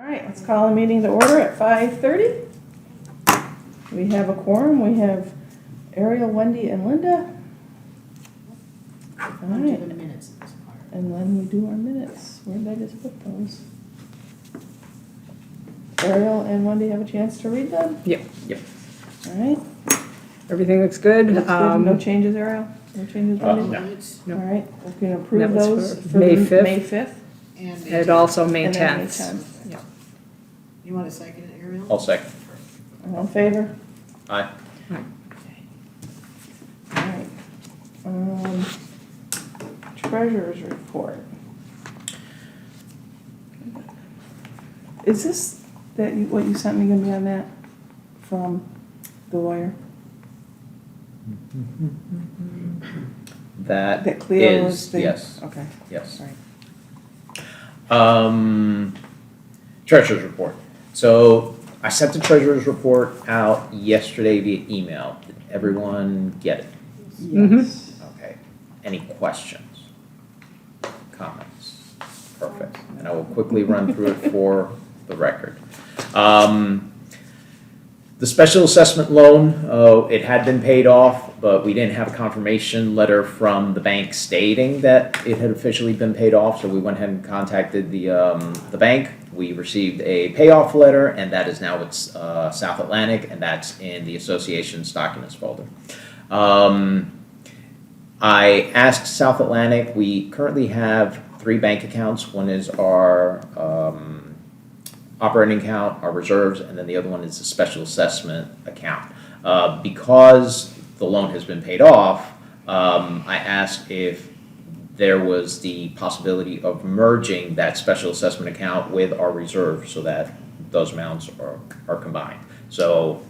All right, let's call a meeting to order at 5:30. We have a quorum. We have Ariel, Wendy, and Linda. All right. Do the minutes in this part. And then we do our minutes. Where did I just put those? Ariel and Wendy have a chance to read them? Yep. All right. Everything looks good. Looks good. No changes, Ariel? No changes, Wendy? no. Minutes All right, we can approve That was those for for May the 5th. May 5th. and And also May And then May 10th. 10th. Yeah. You want a second, Ariel? I'll second. All in favor? Aye. All right. Treasurer's report. Is this what you sent me gonna be on that from the lawyer? That Cleo was is, the. yes, Okay, yes. right. Treasurer's report. So I sent the treasurer's report out yesterday via email. Did everyone get it? Yes. Okay. Any questions? Comments? Perfect. And I will quickly run through it for the record. The special assessment loan, it had been paid off, but we didn't have a confirmation letter from the bank stating that it had officially been paid off, so we went ahead and contacted the bank. We received a payoff letter, and that is now with South Atlantic, and that's in the association's documents folder. I asked South Atlantic, we currently have 3 bank accounts. One is our operating account, our reserves, and then the other one is a special assessment account. Because the loan has been paid off, I asked if there was the possibility of merging that special assessment account with our reserve so that those amounts are combined. So,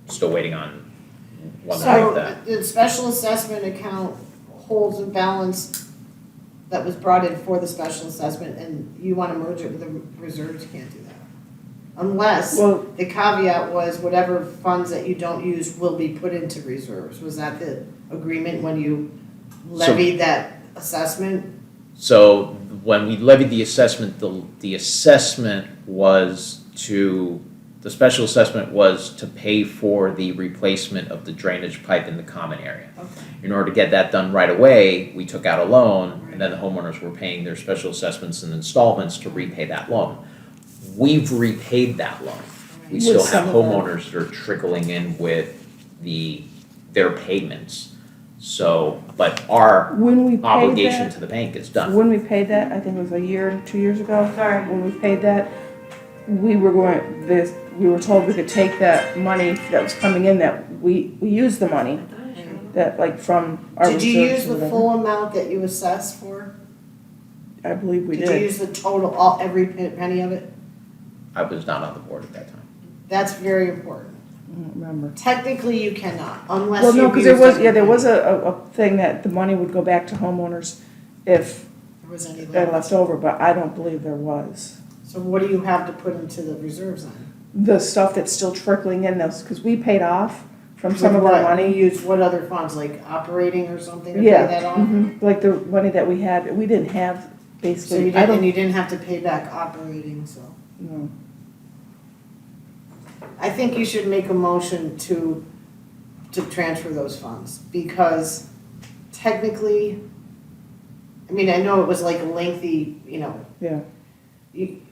still waiting on one of that. So the special assessment account holds a balance that was brought in for the special assessment, and you want to merge it with the reserves, you can't do that. Unless Well- the caveat was whatever funds that you don't use will be put into reserves. Was that the agreement when you levied that assessment? So when we levied the assessment, the assessment was the special assessment was to pay for the replacement of the drainage pipe in the common area. Okay. In order to get that done right away, we took out a loan, and then the homeowners were paying their special assessments and installments to repay that loan. We've repaid that loan. We With still some have of them. homeowners that are trickling in with their payments. So, but our When we paid obligation that, to the bank is done. when we paid that, I think it was a year, 2 years ago. Sorry. When we paid that, we were told we could take that money that was coming in, that we used the money, that like from our Did you reserves use or the whatever. full amount that you assessed for? I believe we Did you did. use the total, every penny of it? I was not on the board at that time. That's very important. I don't remember. Technically, you cannot, unless Well, no, you've because used there was every a thing that the money would go back to homeowners if There was any they're left. left over, but I don't believe there was. So what do you have to put into the reserves then? The stuff that's still trickling in, those, because we paid off from some of With our what? money. You used what other funds, like operating or something to pay Yeah, that off? like the money that we had, we didn't have So basically, you I didn't, don't, and you didn't have to pay back operating, so. no. I think you should make a motion to transfer those funds, because technically, I mean, I know it was like a lengthy, Yeah,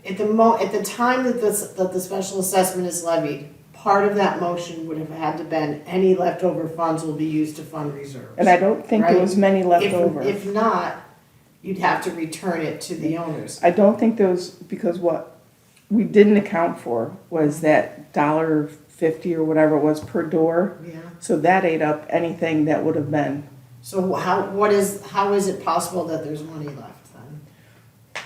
at the time that the special assessment is levied, part of that motion would have had to been, any leftover funds will be used to fund reserves. and I don't think there was many left over. If not, you'd have to return it to the owners. I don't think those, because what we didn't account for was that $1.50 or whatever it was per door. Yeah. So that ate up anything that would have been. So how is it possible that there's money left then?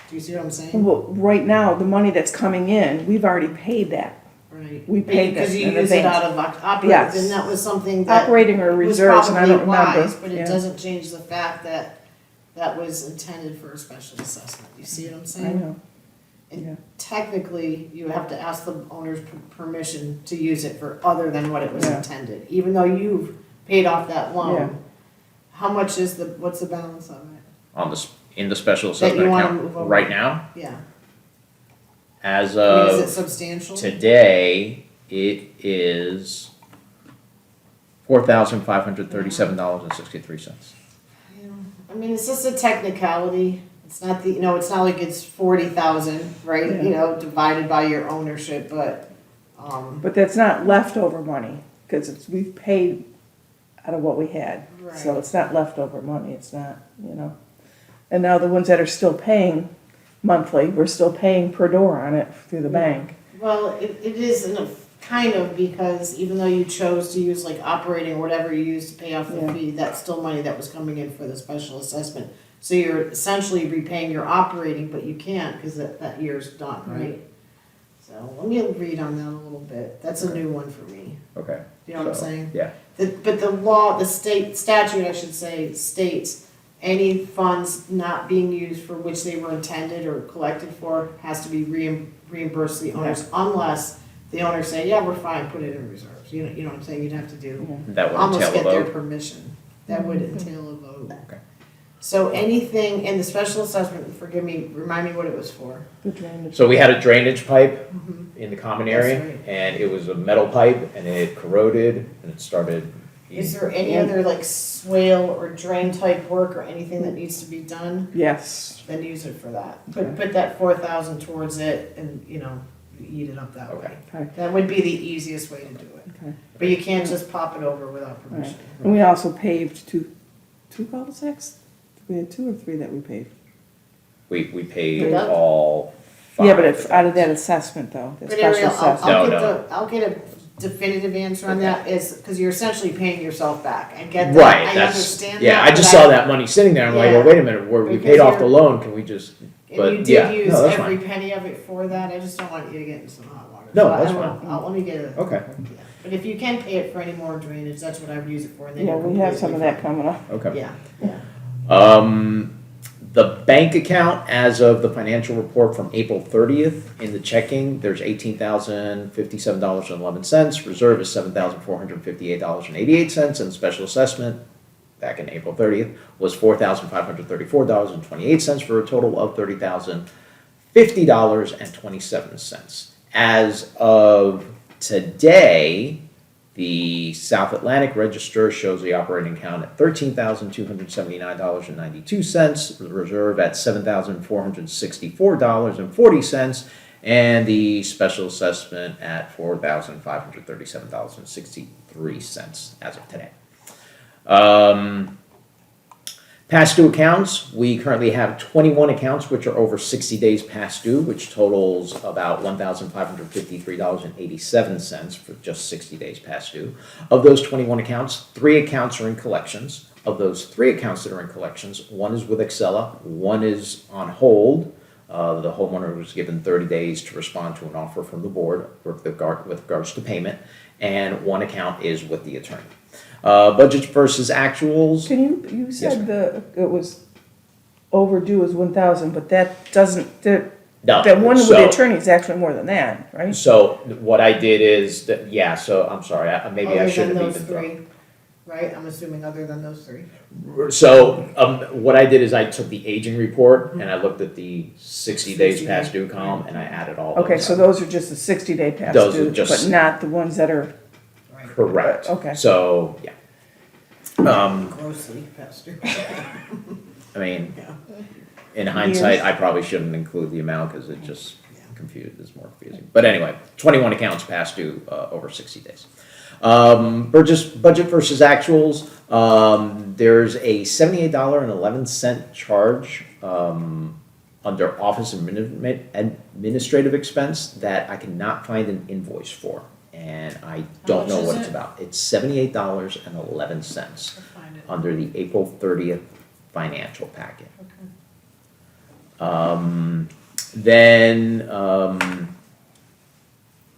Do you see what I'm saying? Well, right now, the money that's coming in, we've already paid that. Right. We paid Because that you in use it advance. out of operating, Yes. and that was something that Operating or was reserves, and I probably don't remember. wise, but it Yeah. doesn't change the fact that that was intended for a special assessment. You see what I'm I saying? know. And Yeah. technically, you have to ask the owner's permission to use it for other than what it was Yeah. intended, even though you've paid off that Yeah. loan. How much is what's the balance of it? In the special That you assessment wanna account move over. right now, Yeah, As I mean, is it of substantial? today, it is $4,537.63. Yeah. I mean, it's just a technicality. It's not the, it's not like it's 40,000, right? Yeah. Divided by your ownership, but, But that's not leftover money, because we've paid out of what we had. So Right. it's not leftover money, it's not, And now the ones that are still paying monthly, we're still paying per door on it through the bank. well, it is in a kind of, because even though you chose to use like operating or whatever you use to pay off the Yeah. fee, that's still money that was coming in for the special assessment. So you're essentially repaying your operating, but you can't because that year's done, right? So let me read on that a little bit. That's a new one for me. Okay. You know what I'm So, saying? Yeah. But the law, the state statute, I should say, states any funds not being used for which they were intended or collected for has to be reimbursed to the owners unless the owners say, yeah, we're fine, put it in reserves. You know what I'm saying? You'd have to do, That would almost entail a get their vote. permission. That would entail a vote. Okay. So anything in the special assessment, forgive me, remind me what it was for. The drainage. So we had a drainage pipe in the common That's area, right. and it was a metal pipe, and it corroded, and it started. Is there any other like swale or drain type work or anything that needs to be done? Yes, Then use it for that. Okay. Put that 4,000 towards it and, eat it up that Okay. way. okay, That would be the easiest way to do it. okay. But you can't just pop it over without Right. permission. And we also paved two cul-de-sacs? We had 2 or 3 that we paved. We paid You're done? all 5. Yeah, but it's out of that assessment though, that But special Ariel, assessment. No. I'll get a definitive answer on that is, because you're essentially paying yourself back. I get that. Right, I that's, understand that. yeah, I just but saw that money sitting there, I'm like, Yeah. well, wait a minute, we Because paid off the you're- loan, can we just, And but, you yeah, did use no, that's every fine. penny of it for that. I just don't want you to get into some hot water. No, So I that's don't fine. know. Let me get a. Okay, Yeah. But if you can pay it for any more drainage, that's what I would use it for. And then Yeah, you're we have some of completely that coming up. okay. fine. Yeah, yeah. The bank account, as of the financial report from April 30th, in the checking, there's $18,057.11. Reserve is $7,458.88, and special assessment, back in April 30th, was $4,534.28 for a total of $30,050.27. As of today, the South Atlantic Register shows the operating account at $13,279.92, the reserve at $7,464.40, and the special assessment at $4,537.63 as of today. Past due accounts, we currently have 21 accounts which are over 60 days past due, which totals about $1,553.87 for just 60 days past due. Of those 21 accounts, 3 accounts are in collections. Of those 3 accounts that are in collections, 1 is with Excella, 1 is on hold. The homeowner was given 30 days to respond to an offer from the board with regards to payment, and 1 account is with the attorney. Budgets versus actuals. You said it was overdue is 1,000, but that doesn't, No, that one with so- the attorney is actually more than that, right? So what I did is that, yeah, so I'm sorry, maybe I Other should than have those even thrown. 3, right? I'm assuming other than those 3. So, what I did is I took the aging report and I looked at the 60 days 60 past days. due column and I added all those. Okay, so up. those are just the 60-day past Those are due, just- but not the ones that are, Right. Correct. Okay. So, yeah. Grossly past due. I mean, Yeah. in hindsight, Years. I probably shouldn't include the amount because it just Yeah. is more confusing. But anyway, 21 accounts past due over 60 days. Budget versus actuals, there's a $78.11 charge under office administrative expense that I cannot find an invoice for. And I don't much know is what it's it? about. It's $78.11 Find it. under the April 30th financial packet. Okay. Then,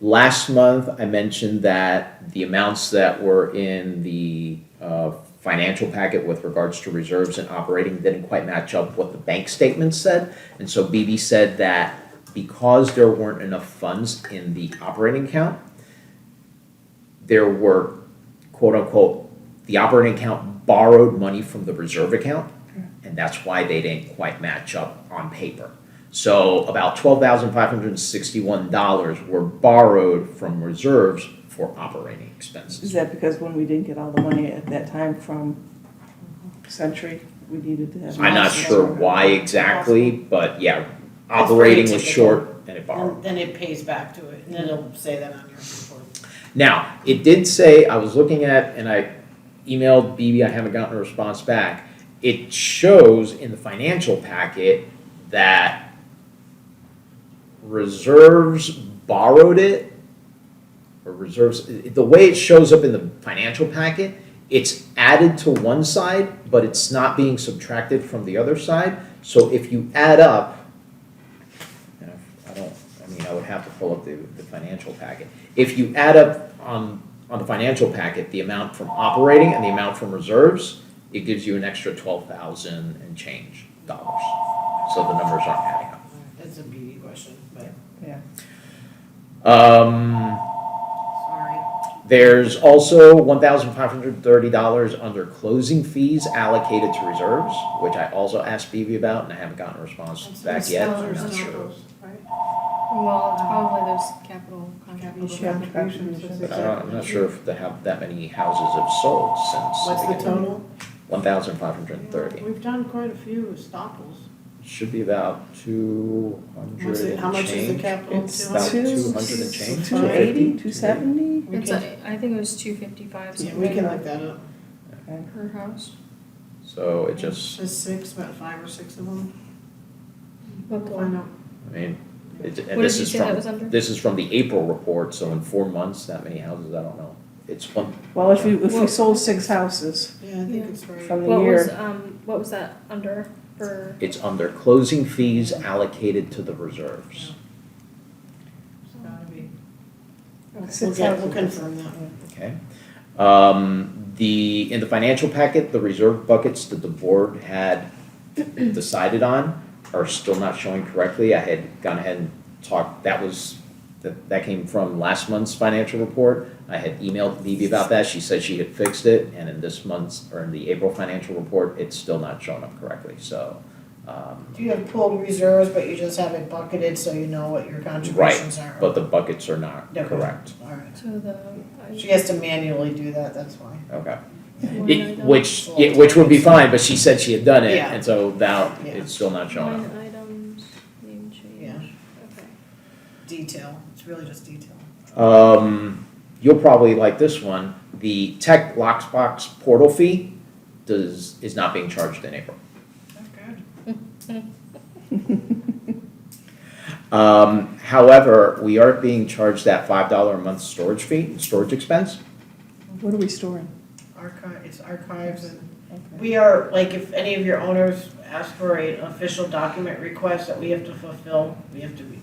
last month, I mentioned that the amounts that were in the financial packet with regards to reserves and operating didn't quite match up what the bank statement said. And so BB said that because there weren't enough funds in the operating account, there were, quote unquote, the operating account borrowed money from the reserve account, and that's why they didn't quite match up on paper. So about $12,561 were borrowed from reserves for operating Is expenses. that because when we didn't get all the money at that time from Century, we needed to have? I'm not sure why exactly, but yeah, operating was typical. short and it borrowed. And then it pays back to it, and then it'll say that on your report. Now, it did say, I was looking at, and I emailed BB, I haven't gotten a response back. It shows in the financial packet that reserves borrowed it, or reserves, the way it shows up in the financial packet, it's added to one side, but it's not being subtracted from the other side. So if you add up, and I would have to pull up the financial packet. If you add up on the financial packet, the amount from operating and the amount from reserves, it gives you an extra 12,000 and change dollars. So the numbers aren't adding up. That's a beauty question, but, Yeah. sorry. There's also $1,530 under closing fees allocated to reserves, which I also asked BB about, and I haven't gotten a response back yet. I'm not sure. Well, it's probably those capital contributions. Capital contributions. But I'm not sure if they have that many houses have sold since. What's the total? 1,530. We've done quite a few Stopples. Should be about 200 What's it, how and much is the change. capital? It's About 200? 200 and change. 280, 270? We It's can, I think it was 255 yeah, something we can look that up. per house. So it just, There's six, about 5 or 6 of them. What We'll find out. I mean, and did this you is say that was under? this is from the April report, so in 4 months, that many houses, I don't know. It's one, Well, if we Well- sold 6 houses Yeah, I think Yeah. it's right. from the What was, year, what was that under for? it's under closing fees allocated to the reserves. It's gotta be. Okay. Six We'll houses. confirm that. Okay. In the financial packet, the reserve buckets that the board had decided on are still not showing correctly. I had gone ahead and talked, that came from last month's financial report. I had emailed Phoebe about that. She said she had fixed it, and in this month's, or in the April financial report, it's still not showing up correctly, so. Do you have pulled reserves, but you just have it bucketed so you know what your contributions are? But the buckets are not Okay. correct. All right. So the. She has to manually do that, that's why. Okay. line item. Which would be fine, but she said she had done it, Yeah. and so now Yeah. it's still not showing up. Line items, name change. Yeah. Okay. Detail, it's really just detail. You'll probably like this one. The Tech Locksbox portal fee is not being charged in April. Good. However, we are being charged that $5 a month storage fee, storage expense. what are we storing? It's archives and, Okay. we are, like, if any of your owners ask for an official document request that we have to fulfill,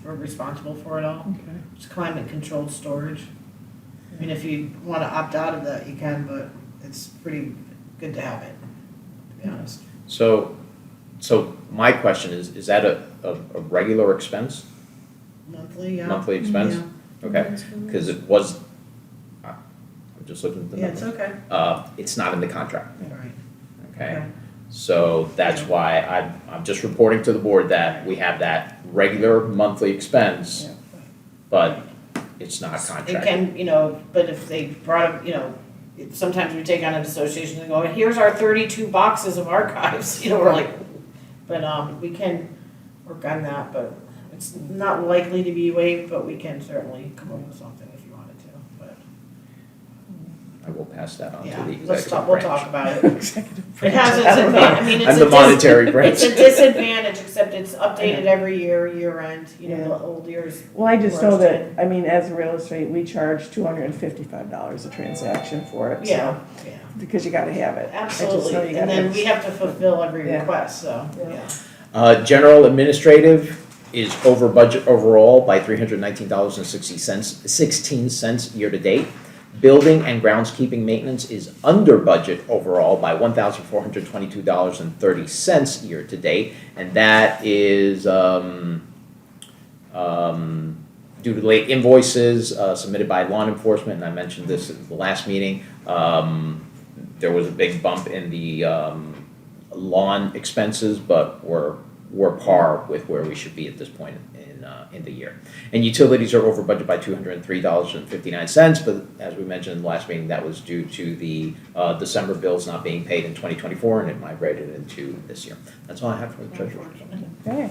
we're responsible for it all. Okay. It's climate controlled storage. I mean, if you wanna opt out of that, you can, but it's pretty good to have it, to be honest. So my question is that a regular expense, Monthly, yeah. monthly expense? Yeah. Okay, because it was, I'm just looking at the Yeah, it's numbers. okay. It's not in the contract, All right. okay? So that's why I'm just reporting to the board that we have that regular monthly expense, Yeah. but it's not It contracted. can, but if they brought up, sometimes we take on an association and go, here's our 32 boxes of archives, we're like, but, we can work on that, but it's not likely to be waived, but we can certainly come up with something if you wanted to, but, I will pass that on to yeah, the let's executive talk, we'll branch. talk about it. Executive It branch. has its I don't know. advantage, I mean, it's I'm the monetary branch. it's a disadvantage, except it's updated every year end, the old years. Well, I just know Worst. that, I mean, as a real estate, we charge $255 a transaction for it, so, Yeah, yeah. because you gotta have it. I just know Absolutely, you and gotta then have- we have to fulfill every Yeah. request, so, Yeah. yeah. General administrative is over budget overall by $319.16 year to date. Building and groundskeeping maintenance is under budget overall by $1,422.30 year to date, and that is due to late invoices submitted by law enforcement, and I mentioned this at the last meeting. There was a big bump in the lawn expenses, but we're we're par with where we should be at this point in the year. And utilities are over budget by $203.59, but as we mentioned in the last meeting, that was due to the December bills not being paid in 2024, and it migrated into this year. That's all I have for the treasurer. Okay.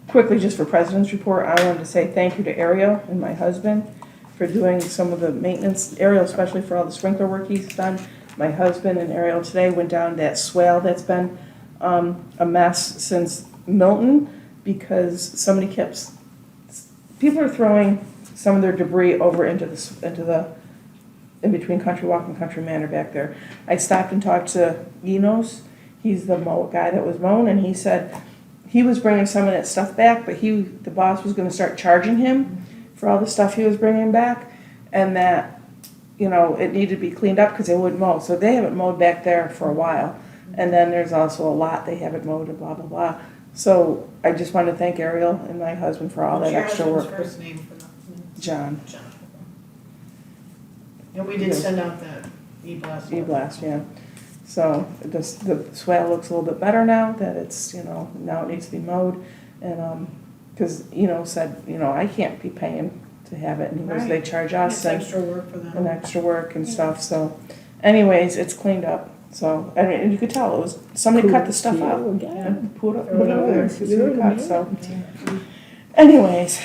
Quickly, just for President's Report, I wanted to say thank you to Ariel and my husband for doing some of the maintenance, Ariel especially for all the sprinkler work he's done. My husband and Ariel today went down that swale that's been a mess since Milton, because somebody people are throwing some of their debris over into in between Country Walk and Country Manor back there. I stopped and talked to Enos, he's the guy that was mowing, and he said he was bringing some of that stuff back, but the boss was gonna start charging him for all the stuff he was bringing back, and that, it needed to be cleaned up because they wouldn't mow. So they haven't mowed back there for a while. And then there's also a lot they haven't mowed and blah, blah, blah. So I just want to thank Ariel and my husband for all that extra work. What's your husband's first name for that? John. John. And we did send out that e-blast. E-blast, yeah. So the swale looks a little bit better now that it's, now it needs to be mowed. And, because, said, I can't be paying to have it. And he goes, they charge us. It's extra work for them. And extra work and stuff, so anyways, it's cleaned up. So, and you could tell, it was, somebody cut the stuff out and put it over there, so see what cut, so. Anyways,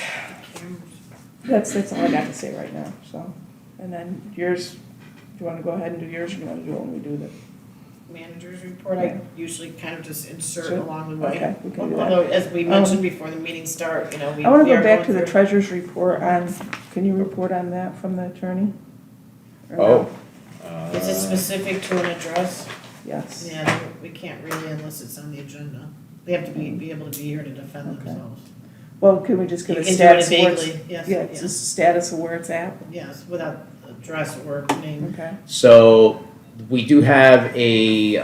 that's all I got to say right now, so. And then yours, do you wanna go ahead and do yours, or do you wanna do it when we do the? Manager's report, I usually kind of just insert Sure. along the way. Okay, we can do that. Although, as we mentioned before the meeting start, we. I wanna we go are back going to the through- treasurer's report on, can you report on that from the attorney? Or no? Oh. Is it specific to an address? Yes. Yeah, we can't really unless it's on the agenda. They have to be able to be here to defend Okay. themselves. Well, can we just get You a can do it status of where it's? vaguely, yes, Yeah, it's yeah. just a status of where it's at, Yes, without address or name. okay? So we do have a,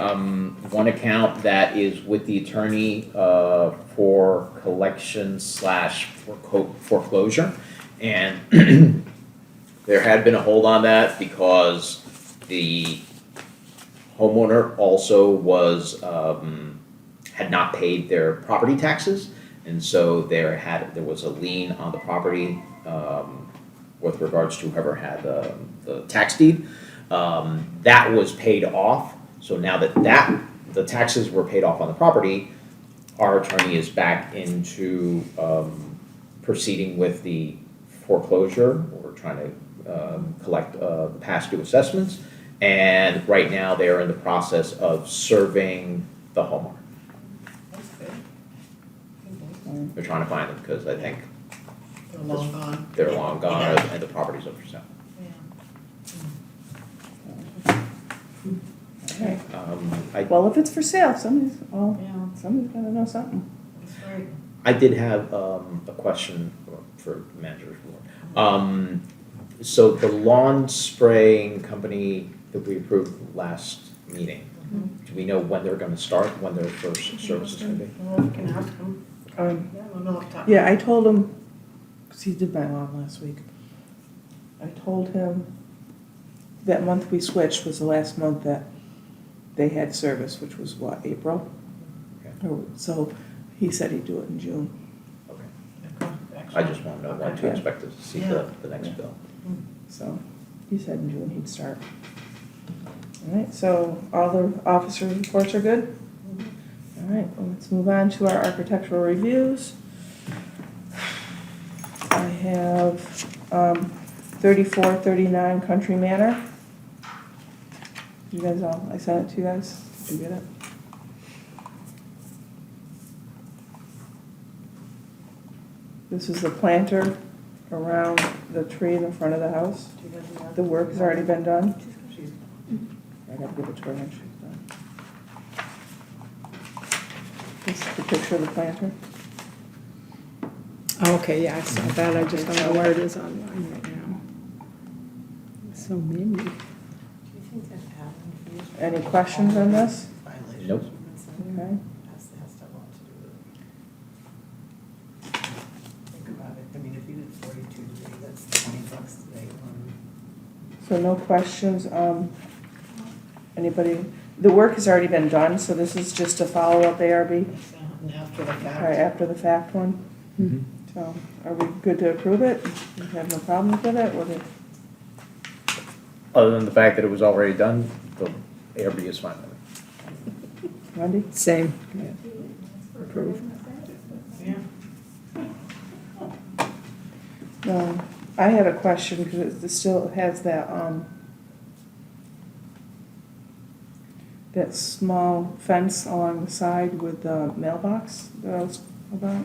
one account that is with the attorney, for collection / foreclosure. And there had been a hold on that because the homeowner also had not paid their property taxes. And so there was a lien on the property, with regards to whoever had the tax deed. That was paid off, so now that the taxes were paid off on the property, our attorney is back into proceeding with the foreclosure. We're trying to collect past due assessments, and right now they're in the process of serving the homeowner. That's good. They're trying to find them because I think They're long gone. they're long gone Yeah. and the property's up for sale. Okay. I Well, if it's for sale, somebody's gotta know something. That's right. I did have a question for manager's report. So the lawn spraying company that we approved last meeting, do we know when they're gonna start, when their first service is gonna be? Well, we can ask them. Yeah, I don't know off the top. Yeah, I told him, because he did my lawn last week. I told him that month we switched was the last month that they had service, which was what, April? So he said he'd do it in June. Okay. I just want to know when to expect to see the next bill. So he said in June he'd start. All right, so all the officer reports are good? All right, well, let's move on to our architectural reviews. I have 3439 Country Manor. You guys I sent it to you guys. Did you get it? This is the planter around the tree in the front of the house. The work has already been done. I gotta give it to her when she's done. This is the picture of the planter. Okay, yeah, I saw that, I just don't know where it is online right now. So many. Any questions on this? Nope. Okay. Think about it, I mean, if you did 42 today, that's $20 today. So no questions, anybody, the work has already been done, so this is just a follow-up ARB, And after the or fact. after the fact one. Mhm. So, are we good to approve it? You have no problems with it, with it? Other than the fact that it was already done, the ARB is fine with it. Wendy? Same. Approve. Yeah. No, I had a question, because it still has that small fence along the side with the mailbox that I was about.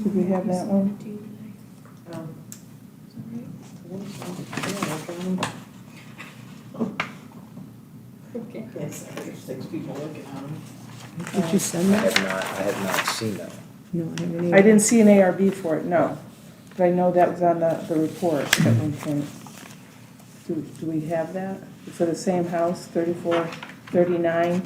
Do we have that one? Um, Okay. Yes, there's 6 people looking at them. Did you send I that? have not seen that. No, I haven't either. I didn't see an ARB for it, no. But I know that was on the report at one point. Do we have that? For the same house, 3439,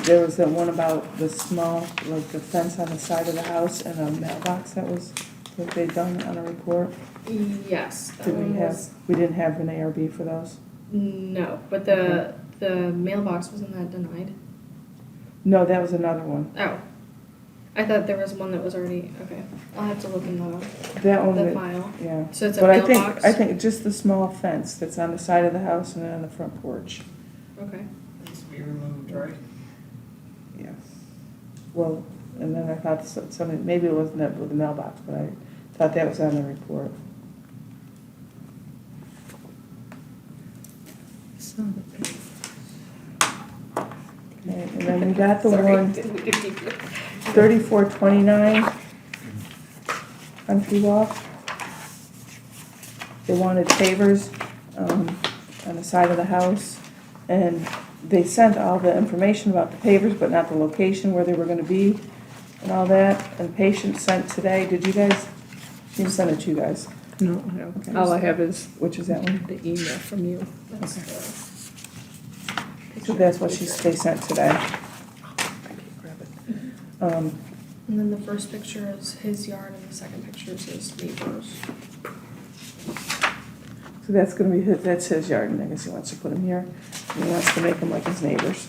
there was that one about the small, like the fence on the side of the house and a mailbox that they'd done on a report? Yes, that Did one we have, was, we didn't have an ARB for those? no, but the mailbox wasn't that denied? No, that was another one. Oh, I thought there was one that was already, okay, I'll have to look in That one, the file. yeah. So it's a But mailbox? I think just the small fence that's on the side of the house and then on the front porch. Okay, Needs to be removed, right? Yeah. Well, and then I thought something, maybe it wasn't that with the mailbox, but I thought that was on the report. Saw the picture. Okay, and then we got the sorry. one, 3429 Country Walk. They wanted pavers on the side of the house, and they sent all the information about the pavers, but not the location where they were gonna be and all that, and patient sent today, did you guys? She sent it to you guys, No, I don't. Okay. All I have is which is that one? the email from you. that's Okay. the. So that's what they sent today. Um, And then the first picture is his yard and the second picture is his neighbor's. So that's gonna be that's his yard, and I guess he wants to put him here, and he wants to make him like his neighbors.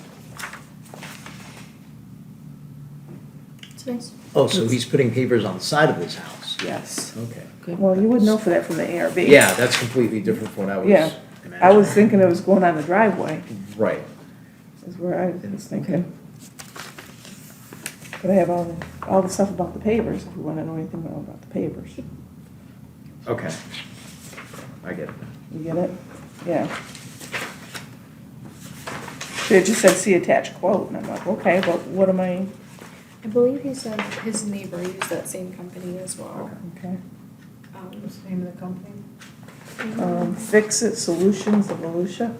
It's nice. Oh, so he's putting pavers on the side of his house? Yes. Okay. Well, you would know for that from the ARB. Yeah, that's completely different from what I was Yeah. imagining. I was thinking it was going on the driveway, Right. is where I was thinking. But I have all the stuff about the pavers, if you wanna know anything about the pavers. Okay. I get it. You get it? Yeah. It just said, see attached quote, and I'm like, okay, but what am I, I believe he said his neighbor used that same company as well. okay. What's the name of the company? Fix It Solutions of Volusia.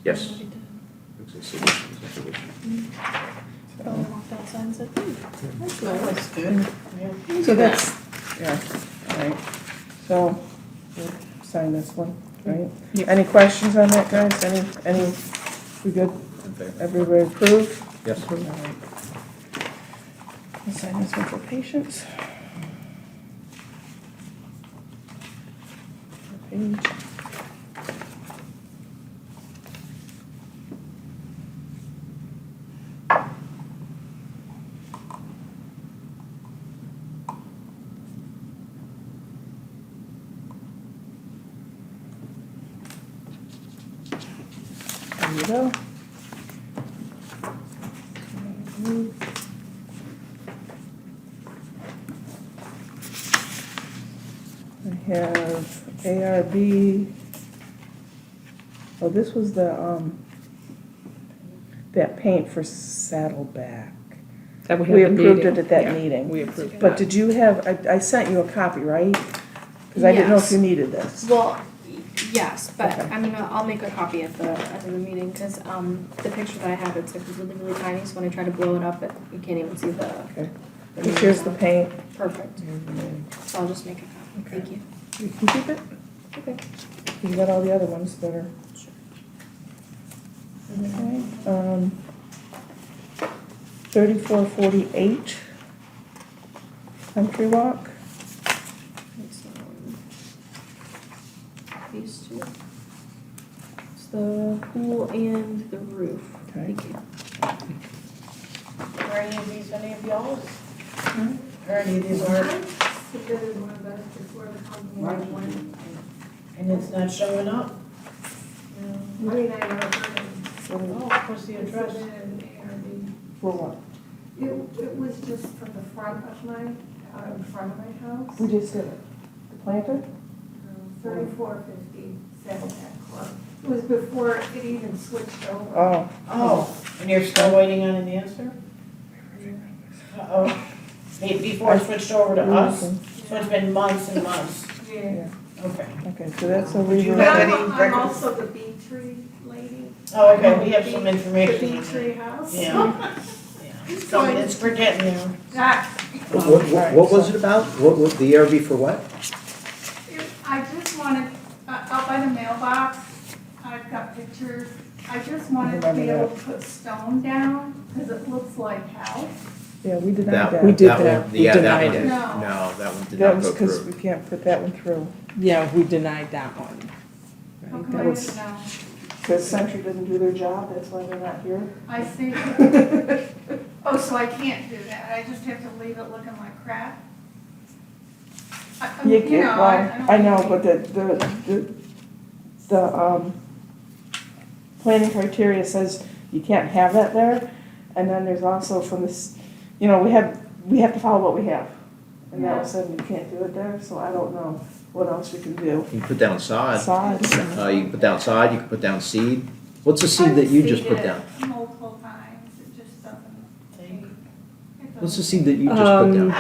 Yes. What he did. Looks like solutions, a solution. I walked outside and said, "Ooh, that's That nice." looks good. Yeah. So that's, yeah, all right. So, we'll sign this one, right? Yep. Any questions on that, guys? Any, we good? In favor? Everybody approve? Yes. All right. I'll sign this one for patients. Page. There you go. I have ARB. Oh, this was that paint for Saddleback. That We had the approved meeting. it at that Yeah, meeting. We approved But that. did you have, I sent you a copy, right? Because I didn't know if Yes. you needed this. Well, yes, but Okay. I'll make a copy at the end of the meeting, cause, the picture that I have, it's like really, really tiny, so when I try to blow it up, you can't even see the. Okay. Here's the paint. Perfect, so I'll just make a copy, thank you. You can keep it. Okay. You got all the other ones that are. Okay, 3448. Country Walk. It's, these two. It's the pool and the roof. Okay. Thank you. Are any of these any of y'all's? Or any of these are, Submitted one of those before the company Right. went. and it's not showing up? I mean, I never heard of Oh, what's the it. address? Submitted an For what? ARB. It was just for the front of my, in front of my house. We just did it. The planter? 3450 Saddleback Club. It was before it even switched over. Oh. Oh, and you're still waiting on an answer? Uh-oh. Before it switched over to us? So it's been months and months. Yeah. Okay. Okay, so that's a Would you reroof. have But any I'm record- also the bee tree lady. Oh, okay, we have some The information. bee on tree that. house. Yeah. So it's for getting there. That, What was it about? What was the ARB for what? I just wanted, out by the mailbox, I've got pictures. I just wanted to be able to put stone down, because it looks like hell. Yeah, we denied that. We did that. one- We Yeah, that denied one, it. no, No. that one did That not was go because through. we can't put that one through. Yeah, we denied that one. How Right, come that I was, didn't know? Because Century doesn't do their job, that's why they're not here. I see. Oh, so I can't do that, I just have to leave it looking like crap? You know, get, well, I know, don't- but the planning criteria says you can't have that there. And then there's also from this, you know, we have to follow what we have. And that was said you can't do it there, so I don't know what else we can do. You can put down sod. Sod. You can put down sod, you can put down seed. What's the seed that you just put down? I've seeded it multiple times, it just doesn't take. What's the seed that you just put down?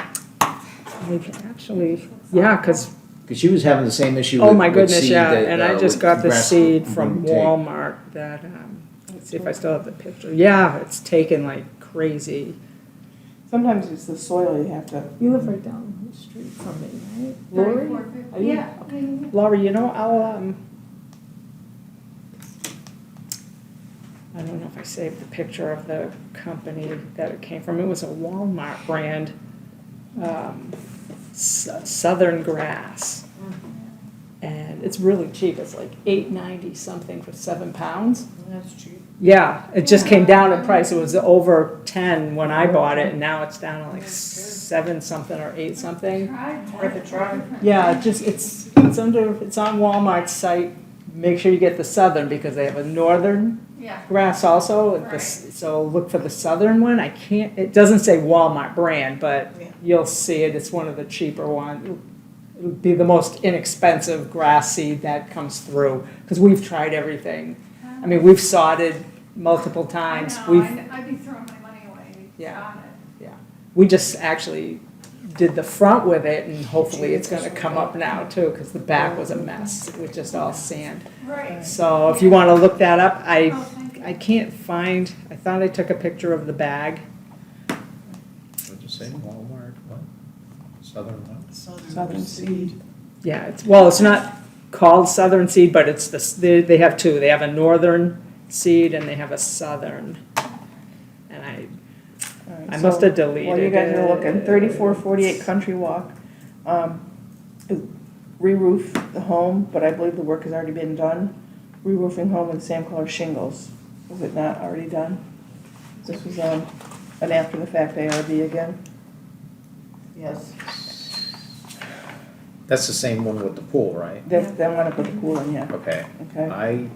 we can actually, yeah, because, Because she was having the same issue oh with my with goodness, seed yeah, that, and I just with got the grass seed from wouldn't take. Walmart that, let's see if I still have the picture. Yeah, it's taken like crazy. Sometimes it's the soil you have to. You live right down the street from me, right? Lori? 3450. Are you- Yeah, yeah. Laurie, you know, I don't know if I saved the picture of the company that it came from. It was a Walmart brand, Southern Grass. And it's really cheap. It's like $8.90 something for 7 pounds. That's cheap. Yeah, it just came down in price. It was over 10 when I bought it, and now it's down to like 7 something or 8 something. Worth a try. Yeah, it's on Walmart's site. Make sure you get the southern because they have a northern Yeah. grass also. Right. So look for the southern one. It doesn't say Walmart brand, but Yeah. you'll see it. It's one of the cheaper ones. It would be the most inexpensive grass seed that comes through because we've tried everything. I mean, we've sodded multiple times. I know, We've I'd be throwing my money away Yeah. on it. We just actually did the front with it, and hopefully it's gonna come up now too, because the back was a mess with just all sand. Right. So if you wanna look that up, Oh, thank you. I can't find, I thought I took a picture of the bag. What'd you say, Walmart, what? Southern what? Southern seed. Yeah, it's not called Southern seed, but it's they have two. They have a northern seed and they have a southern. And All right, I must so have deleted while you guys are looking, it. 3448 Country Walk, re-roof the home, but I believe the work has already been done. Re-roofing home with same color shingles. Was it not already done? This was an after the fact ARB again. Yes. That's the same one with the pool, right? They want to put the pool in, yeah. Okay. Okay.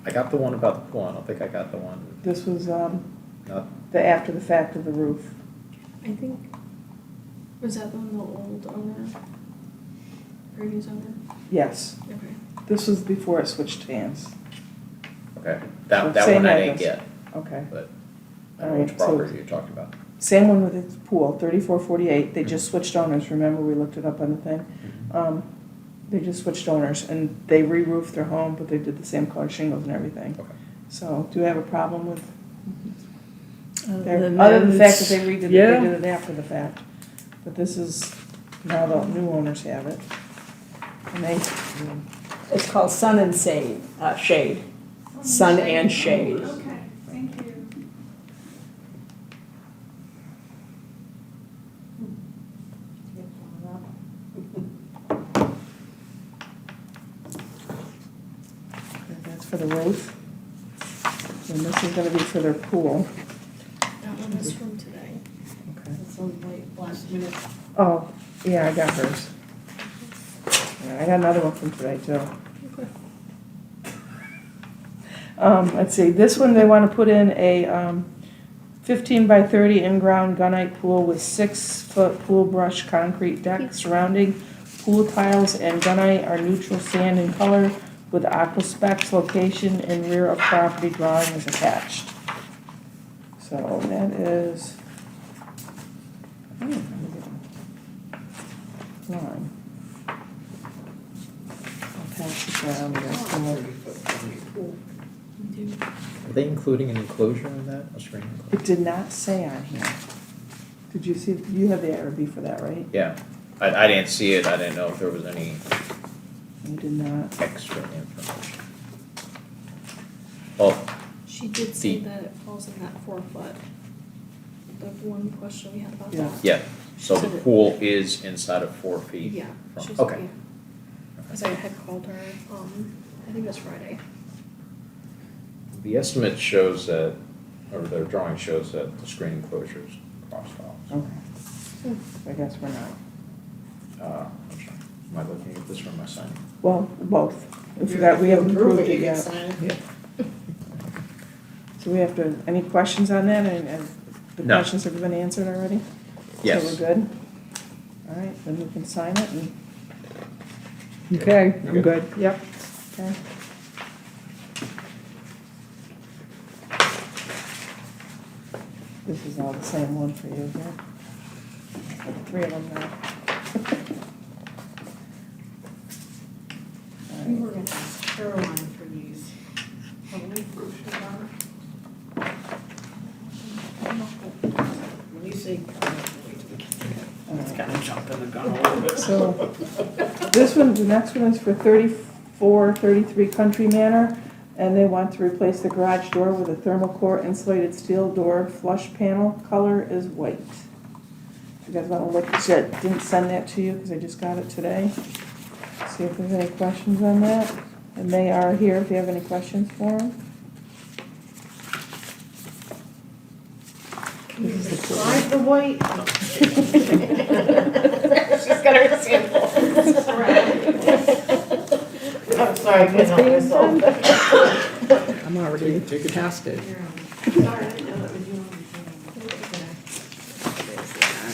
I got the one about the pool. I don't think I got the one, This was not, the after the fact of the roof. I think, was that the one the old owner? Previous owner? Yes. Okay. This was before it switched hands. okay. So That same one I didn't address. get, Okay. but I All don't know which right, so- property you're talking about. Same one with its pool, 3448. They just switched owners. Remember, we looked it up on the thing? They just switched owners and they re-roofed their home, but they did the same color shingles and everything. Okay. So, do you have a problem with, Other than other than the fact that that, they redid it, yeah. they did it after the fact. But this is, now the new owners have it. And they, It's called Sun and Shade, Shade. Sun and shade. Okay, thank you. for the roof. And this is gonna be for their pool. That one is from today. Okay. It's on like last minute. Oh, yeah, I got hers. Yeah, I got another one from today too. Let's see, this one, they wanna put in a, 15 by 30 in-ground gunite pool with 6-foot pool brush concrete deck surrounding. Pool tiles and gunite are neutral sand in color with aqua specs location and rear of property drawing is attached. So that is. Let me get a line. I'll pass it down, you guys can look. Are they including an enclosure in that, a screen enclosure? It did not say on here. Did you see, you have the ARB for that, right? Yeah, I didn't see it, I didn't know if there was any You did not. extra information. Well, She did say The- that it falls in that 4 foot. The one question we had about Yeah. that. yeah, so So the the- pool is inside of 4 feet Yeah. from, she's- okay. yeah. Cause I had called her, I think it was Friday. The estimate shows that, or their drawing shows that the screen enclosure is crossed off. Okay. I guess we're not. I'm sorry. Am I looking at this from my side? Well, both. If you got, we haven't approved it You can yet. sign it. So we have to, any questions on that? And the No. questions have been answered already? Yes. So we're good? All right, then we can sign it and, Okay, I'm good, yep. okay. This is all the same one for you here. Like 3 of them now. We were gonna ask Caroline for these. When you say Caroline, It's kind of jumping the gun a little bit. So, this one, the next one is for 33 Country Manor, and they want to replace the garage door with a thermocore insulated steel door. Flush panel color is white. You guys want to look at that? Didn't send that to you because I just got it today. See if there's any questions on that. And they are here if you have any questions for them. This is the cool one. Slide the white. She's got her sample. I'm sorry, I couldn't help myself. I'm already past it.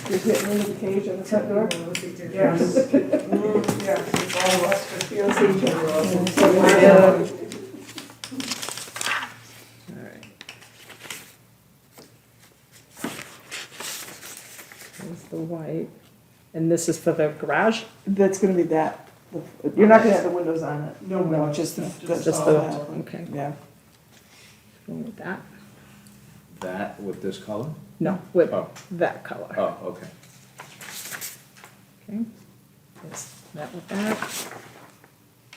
You're getting into the cage on the front door? Yes. Yeah, it's all of us for Kiosk. Alright. There's the white, and this is for the garage? That's gonna be that. You're not gonna have the windows on it. No, just the, Just the, okay, yeah. going with that? That with this color? No, with Oh. that color. Oh, okay. Okay, yes, that with that.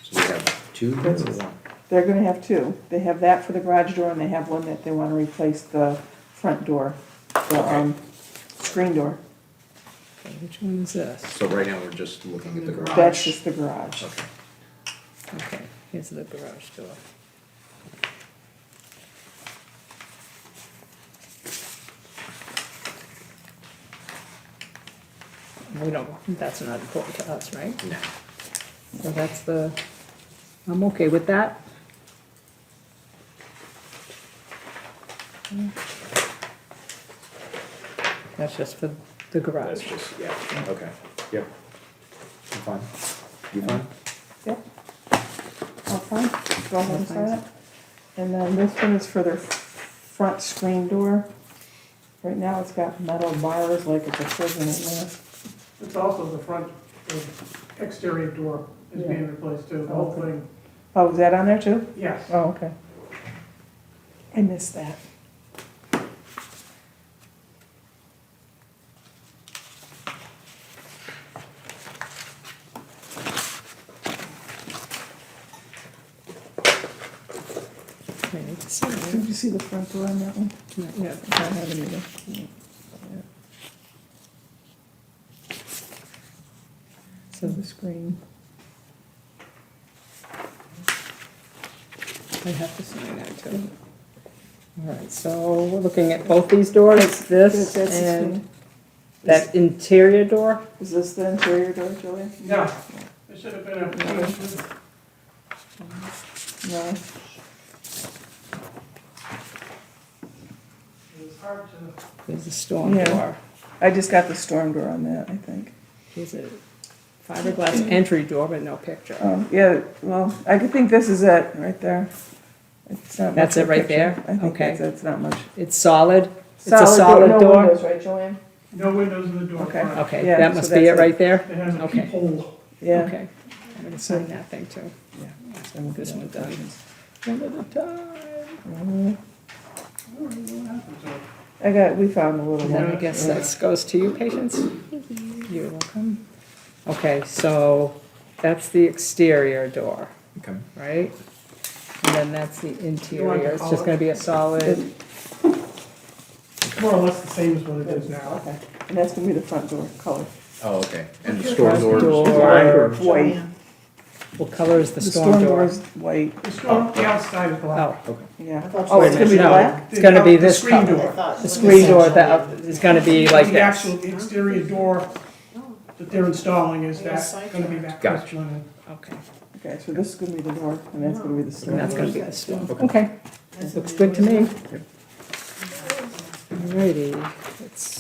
So we have 2 here or That's- 1? They're gonna have 2. They have that for the garage door and they have one that they wanna replace the front door, the, screen door. Okay, which one is this? So right now, we're just looking at the garage. That's just the garage. Okay. Okay, here's the garage door. We don't, that's not important to us, right? No. So that's the, I'm okay with that. That's just for the That's garage. just, yeah, okay, yep. I'm fine. You fine? Yep. All fine, go ahead and sign it. And then this one is for their front screen door. Right now it's got metal bars like it's a prison in there. It's also the front, the exterior door is being replaced too, the whole Okay. thing. Oh, is that on there too? Yes. Oh, okay. I missed that. Okay, need to sign it. Did you see the front door on that one? Not yet. I haven't either. So the screen. I have to sign that too. All right, so we're looking at both these doors, this That's- and that interior door? Is this the interior door, Julia? Yeah, there should have been a, No? it's hard to. There's the storm Yeah. door. I just got the storm door on that, I think. Here's a fiberglass entry door, but no picture. Yeah, well, I could think this is it, right there. It's not That's much it of a right picture. there? I think Okay. that's not much. It's solid? It's a Solid solid no door? windows, right, Joanne? No windows in the door. Okay. correct. Okay, Yeah, that so must be it that's it. right there? It has a Okay. peephole. Yeah. Okay, I'm gonna sign that thing too. Yeah. This one done. One at a time. Mhm. I don't know what happened to it. We found a little And then I one. guess that goes to you, Patience? You're welcome. Okay, so that's the exterior door, Okay. right? And then that's the interior, it's just gonna be a solid, More or less the same as what it is now. Okay, and that's gonna be the front door color. Oh, okay. And the storm Front doors? door. White. what color is the The storm door? is white, The storm, the outside is black. Oh, yeah. I thought Oh, you it's said- gonna be No. black? It's gonna be this The screen color. I door. thought. the screen door that is gonna be like The this. actual exterior door that they're installing is Yeah, that, side gonna be door. that Gotcha. crystalline. Okay, Okay, so this is gonna be the door, and that's gonna be the storm. and that's gonna be door. the storm, Okay. okay, that looks good to me. Alrighty, it's,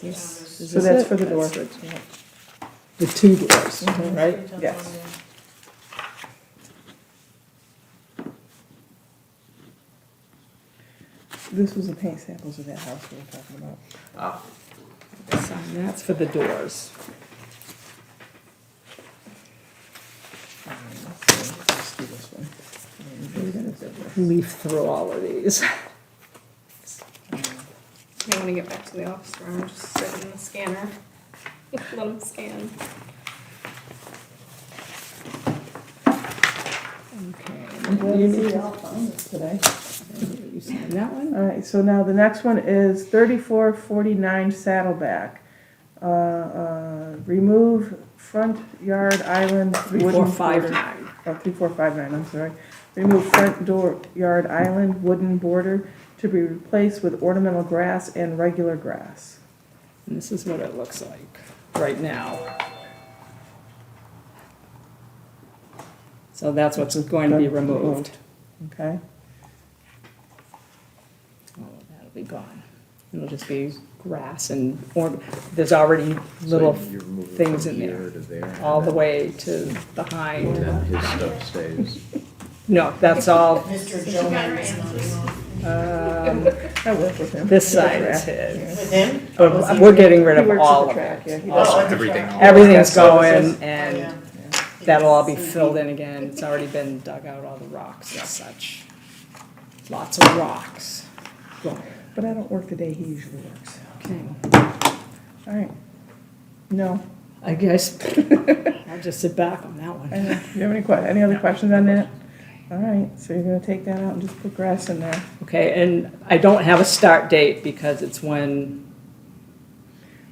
is So this that's it? for the door. That's it, yeah. The two doors, right? Yes. This was the paint samples of that house we were talking about. Ah, And that's for the doors. Let's do this one. Leaf through all of these. I want to get back to the office room, just sit in the scanner. Let them scan. Okay. I'm glad You to see need you all found this today. you sign that one? All right, so now the next one is 3449 Saddleback. Remove front yard island wooden border. 3459. Oh, 3459, I'm sorry. Remove front door yard island wooden border to be replaced with ornamental grass and regular grass. And this is what it looks like right now. So that's what's going to be removed. Okay, Oh, that'll be gone. It'll just be grass and, or, there's already little so you're moving things from in here there, to there, all the and way to behind. then his stuff stays. No, that's all, Mr. Joanne is not I work with him. this side is his. with him? But we're getting rid He of works all at of the track, it. yeah, he Oh, does. at the Everything. track. Everything's Oh, going Oh, and yeah. that'll all be filled in again. It's already been dug out, all the rocks and such. Lots of rocks. But I don't work the day he usually works. Okay, All right. No. I guess I'll just sit back on that one. Do you have any other questions on that? All right, so you're gonna take that out and just put grass in there. Okay, and I don't have a start date because it's when,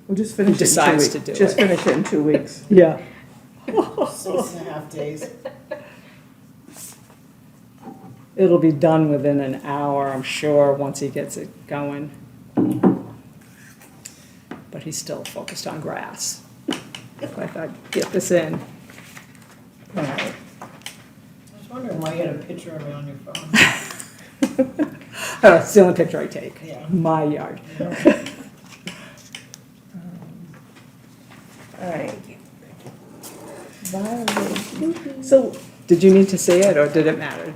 We'll just finish it in 2 decides weeks. to do Just it. finish it in 2 weeks. yeah. 6.5 days. It'll be done within an hour, I'm sure, once he gets it going. But he's still focused on grass. So I thought, get this in. All right. I was wondering why you had a picture of it on your phone. Oh, it's the only picture I take. Yeah. My yard. All right. Violation. So, Did you need to see it, or did it matter?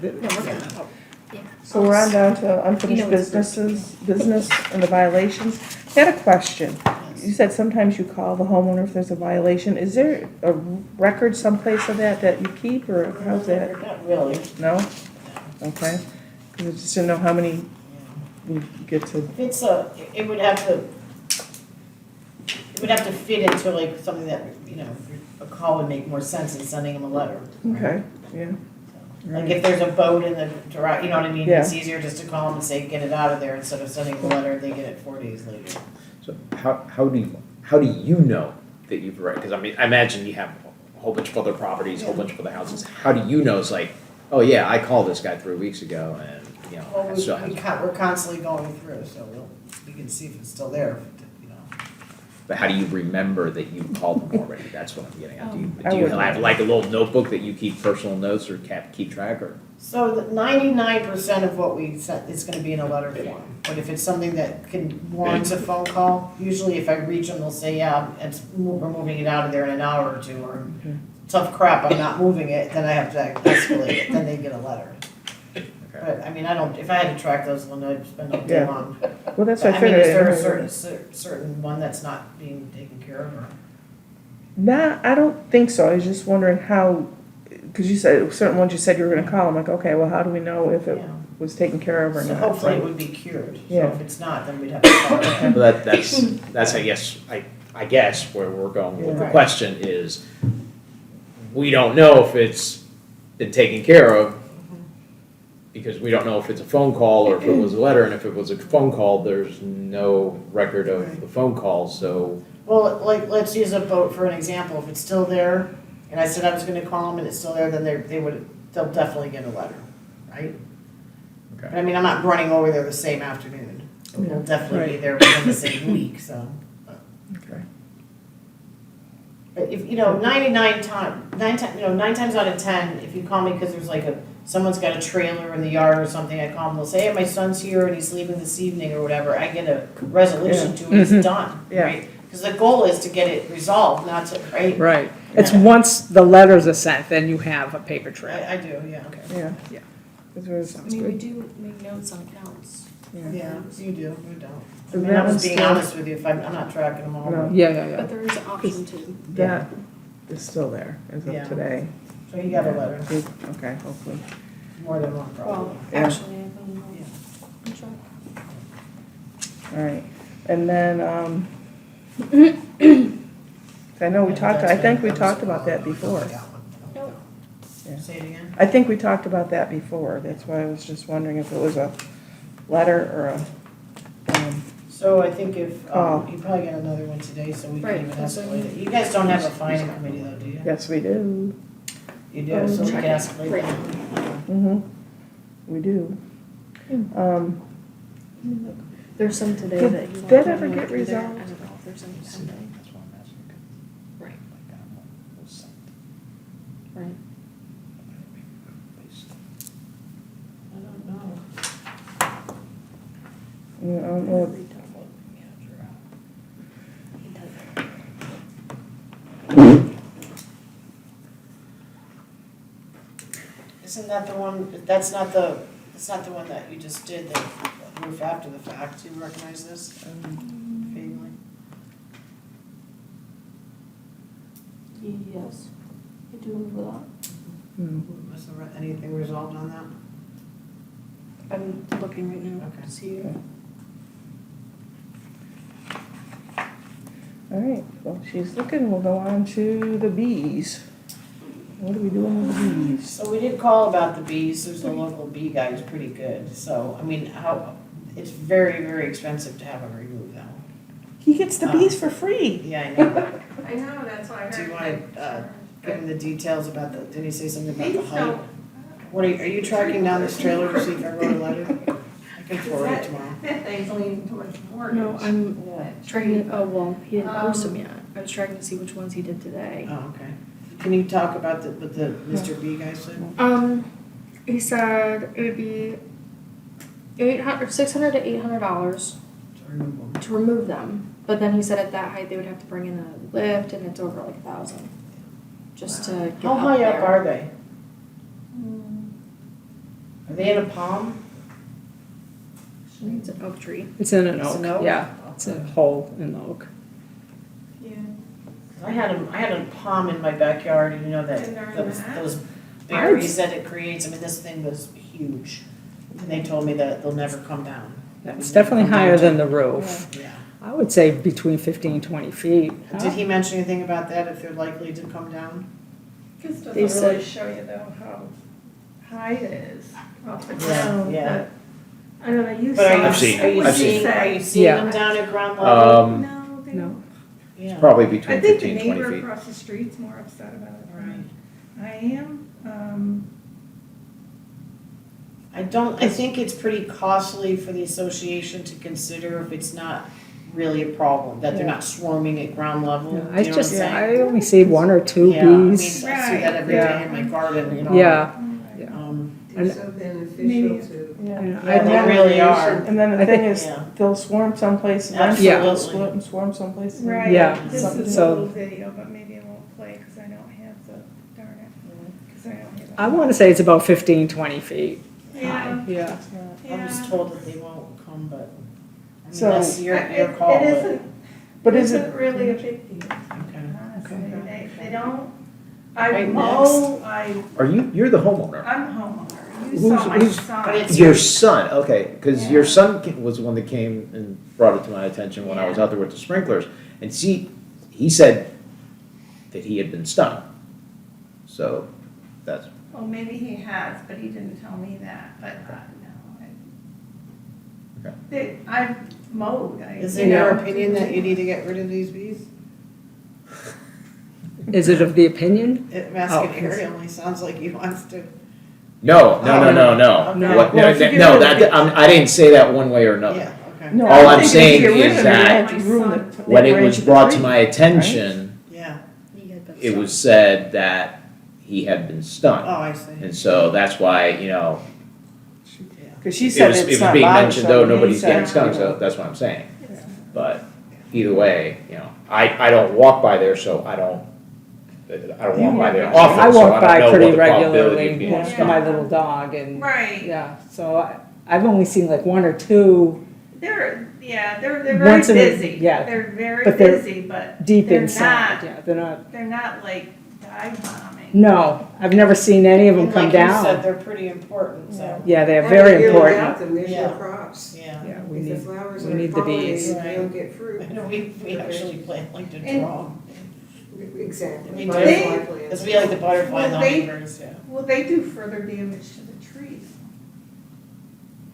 so we're on down to unfinished You know it's business and the violations. I had a question. You said sometimes you call the homeowner if there's a violation. Is there a record someplace of that you keep, or how's that? Not really. No? Okay. Because I just didn't know how many we get to. If it's it would have to fit into like something that, you know, a call would make more sense than sending them a letter. Okay, yeah. Like if there's a boat in the direct, you know what I mean? Yeah. It's easier just to call them and say, get it out of there, instead of sending them a letter, they get it 4 days later. So how do you know that you've read? Because I mean, I imagine you have a whole bunch of other properties, a whole bunch of other houses. How do you know, it's like, oh yeah, I called this guy 3 weeks ago and, you know, Well, it still hasn't. we're constantly going through, so we can see if it's still there, you know. But how do you remember that you called them already? That's what I'm getting at. Do I you would- have like a little notebook that you keep personal notes or keep track or? So the 99% of what we sent is gonna be in a letter form, but if it's something that can warrants a phone call, usually if I reach them, they'll say, yeah, we're moving it out of there in an hour or two, or tough crap, I'm not moving it, then I have to escalate it, then they get a letter. But, I mean, if I had to track those, Linda, I'd spend all day Yeah. long. Well, that's what I I mean, figured. is there a certain one that's not being taken care of, or? Nah, I don't think so. I was just wondering how, because you said, certain ones you said you were gonna call. I'm like, okay, well, how do we know if it Yeah. was taken care of or So not? hopefully it would be cured, so Yeah. if it's not, then we'd have to call it. But that's I guess where we're going with the Yeah. question is, we don't know if it's been taken care of, because we don't know if it's a phone call or if it was a letter, and if it was a phone call, there's no record of the phone call, so. Well, like, let's use a boat for an example, if it's still there, and I said I was gonna call them and it's still there, then they'll definitely get a letter, right? But I mean, I'm not running over there the same afternoon, we'll definitely be there within the same week, so. Okay. But if, you know, 9 times out of 10, if you call me because there's like someone's got a trailer in the yard or something, I call them, they'll say, hey, my son's here and he's leaving this evening or whatever, I get a resolution to it, it's done, Yeah. right? Because the goal is to get it resolved, not to, right? Right. It's once the letters are sent, then you have a paper trail. I do, yeah, okay. Yeah. Yeah. This was, I mean, we do make notes on accounts. Yeah, you do, you don't. I So mean, that I'm one's just being still- honest with you, if I'm not tracking them all. No. Yeah, yeah, yeah. But there is an option to. that is still there as Yeah. of today. So you got a letter, Good. Okay, hopefully. more than one Well, probably. Yeah. actually, I don't know. Yeah. I'm sure. All right. And then, I know we talked, I think we talked about that before. Nope. Yeah. Say it again? I think we talked about that before. That's why I was just wondering if it was a letter or a, So I think if, Oh. you probably got another one today, so we can Right, even that's what I escalate it. You guys don't have a fining committee though, do you? yes, we do. You do, so we can Check it. escalate Right. that. Mm-hmm. We do. There's some today Did that you want that to ever know get through there. I resolved? don't know if there's any pending. That's what I'm asking. Right. Like that one was sent. Right. I don't know. Yeah, I don't know. Isn't that the one, that's not the one that you just did, the roof after the fact, do you recognize this? Vaguely. Yes, I do remember that. Was there anything resolved on that? I'm looking right now Okay. to see. Okay. All right, well, she's looking, we'll go on to the bees. What are we doing with the bees? So we did call about the bees, there's a local bee guy who's pretty good, so, I mean, it's very, very expensive to have him removed though. He gets the bees for free. Yeah, I know. I know, that's why I heard. Do you wanna, give him the details about did he say something about the Bees height? don't- What are you tracking down this trailer to see if I wrote a letter? I can forward it tomorrow. That thing's leaning towards mortgage. No, I'm Yeah. trying, oh, well, he didn't post them Um, yet. I was trying to see which ones he did today. Oh, okay. Can you talk about what the Mr. B guy said? He said it would be $600 to $800 To remove them. to remove them. But then he said at that height, they would have to bring in a lift and it's over like 1,000. Just to get How up high up there. are they? Are they in a palm? It's an oak tree. It's in an It's oak, an oak? yeah. It's a hole in the oak. Yeah. I had a palm in my backyard, and you know And they're in that? those berries that it creates, I mean, this thing was huge. And they told me that they'll never come down. Yeah, it's definitely higher than the roof. Yeah. I would say between 15 and 20 feet. Did he mention anything about that, if they're likely to come down? This They doesn't really said- show you though how high it is off the Yeah, ground, yeah. but, I don't know, you saw. But are you, I've seen- are you I've seeing, seen- are you seeing Yeah. them down at ground level? No, they No. don't. Yeah. Probably I between think the 15, 20 neighbor feet. across the street's more upset about it Right. than I am. I think it's pretty costly for the association to consider if it's not really a problem, that they're not swarming at ground level, you know what I'm I saying? only see one or two Yeah, I mean, I bees. see that every day in my garden, you know? Yeah, They're so beneficial Maybe- to. Yeah. Yeah, they really are. And then the I thing think- is, Yeah. they'll swarm someplace, eventually Yeah. they'll split and swarm someplace. and- Right, Yeah, this is a so- little video, but maybe it won't play because I don't have the, darn it, because I don't have. I want to say it's about 15, 20 feet Yeah. high, yeah. I was Yeah. told that they won't come, but, I mean, So- that's your It- call, It but, isn't, But it is it, isn't really a big deal, okay. honestly. They don't, I Right mow, You're the homeowner? I'm a homeowner. You Who's- saw my who's- son. But it's- Your son, okay, because your Yeah. son was the one that came and brought it to my attention when I was Yeah. out there with the sprinklers. And see, he said that he had been stung. So that's, Oh, maybe he has, but he didn't tell me that, but no. Okay. I've mowed. Is it your opinion that you need to get rid of these bees? Is it of the opinion? I'm asking Oh. Ariel, he sounds like he wants to. no. No. What- Well, if you get No, rid of that, I didn't say that one way or another. Yeah, okay. no, All I I'm think if saying you get rid is of it, that you ruin the When it branch was of the brought to tree. my attention, Yeah, it was said that he had been oh, stung. I see. And so that's why, Yeah. Cause she it said was, it's it was not being bothersome, mentioned, though, and he nobody's said, getting stung, you so know, that's what I'm saying. But either way, I don't walk by there, so I don't walk by there often, I so walk I by don't know pretty what the probability of regularly being Yeah. with stung. my little dog and, Right. yeah, so I've only seen like one or two They're very Once in a- busy. yeah. They're very But they're busy, but deep They're inside, not- yeah, they're not, like dive bombing. no, I've never seen any of them And come like you said, down. they're pretty important, so, Yeah, they're And very they really important. help them, they're Yeah. your crops. yeah. Yeah, we If the need, flowers we are need the bees. pollinated, they don't get fruit. I know we actually plant like the And- draw, Exactly. We Butterfly do. plants. because we like the butterfly Well, they- hummingbirds, yeah. Well, they do further damage to the trees.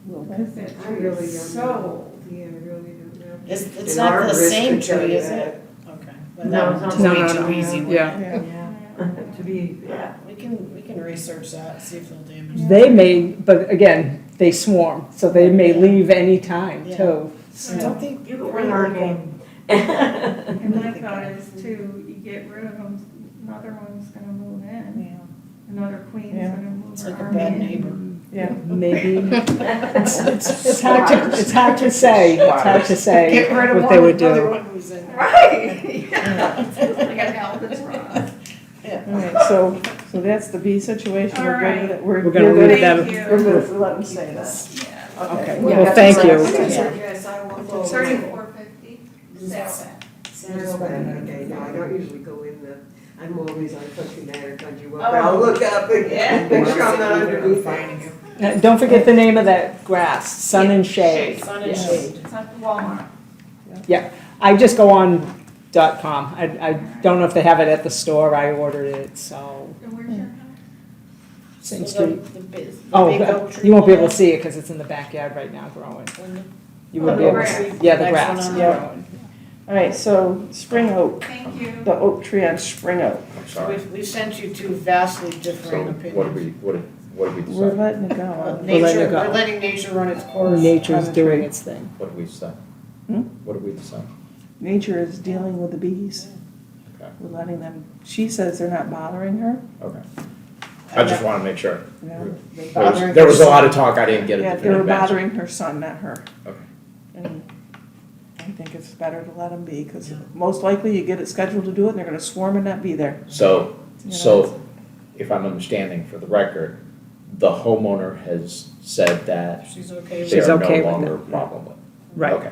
Because that I tree really is don't know. so old. Yeah, I really don't know. It's An not the arborist same could tell tree, you is that. it? Okay, but No, that it's one's not. way No, too no, easy. no. with Yeah. it. To be, yeah. We can research that, see if they'll damage. They may, but again, they swarm, so they may leave any time Yeah. too. So don't think You can win our game. And my thought is too, you get rid of them, another one's gonna move in, another queen's Yeah. gonna move It's her like a army bad in. neighbor. Yeah. Maybe, it's hard to say, it's hard to say Get rid of what one, they would another do. one moves in. Right, yeah. It's like an albatross. Alright, so that's the bee situation, we're good with it, We're gonna leave good. them. Thank you. We're good, if we let them say that. Yeah. Okay, We well, got thank the you. rest. Yes, I will go. $34.50. Saddleback. Saddleback, okay, no, I don't usually go in the, I'm always on Country Manor, Country Walk, Oh. but I'll look up and Yeah. make sure I'm not underneath Finding it. you. Don't forget the name of that grass, Sun and Shade. Sun and Yes. shade. It's at Walmart. I just go on .com. I don't know if they have it at the store. I ordered it, so And where's your house? same So street. the big Oh, oak tree you won't be able one? to see it because it's in the backyard right now growing. You Oh, won't be the able to grass. see. Yeah, the Next grass one is on. Yeah. growing. Alright, so spring oak, Thank you. the oak tree on spring oak, I'm So sorry. we've sent you two vastly So differing what did opinions. what did we we're decide? letting it go. Well, We're letting Nature, it go. we're letting nature run its course. Nature's on the doing tree. its thing. What did we decide? Hmm? What did we decide? Nature is dealing with the bees, Okay, we're letting them, she says they're not bothering her, okay. I just wanna make sure. you know. They There was, bothering there her was a lot son. of talk, I didn't get a Yeah, they were definitive answer. bothering her son, not her. Okay. And I think it's better to let them be, because most likely you get it scheduled to do it, and they're gonna swarm and not be there. So, You know, so if I'm understanding for the record, the homeowner has said that She's okay with they She's are okay no with longer a it. problem with. Right. Okay.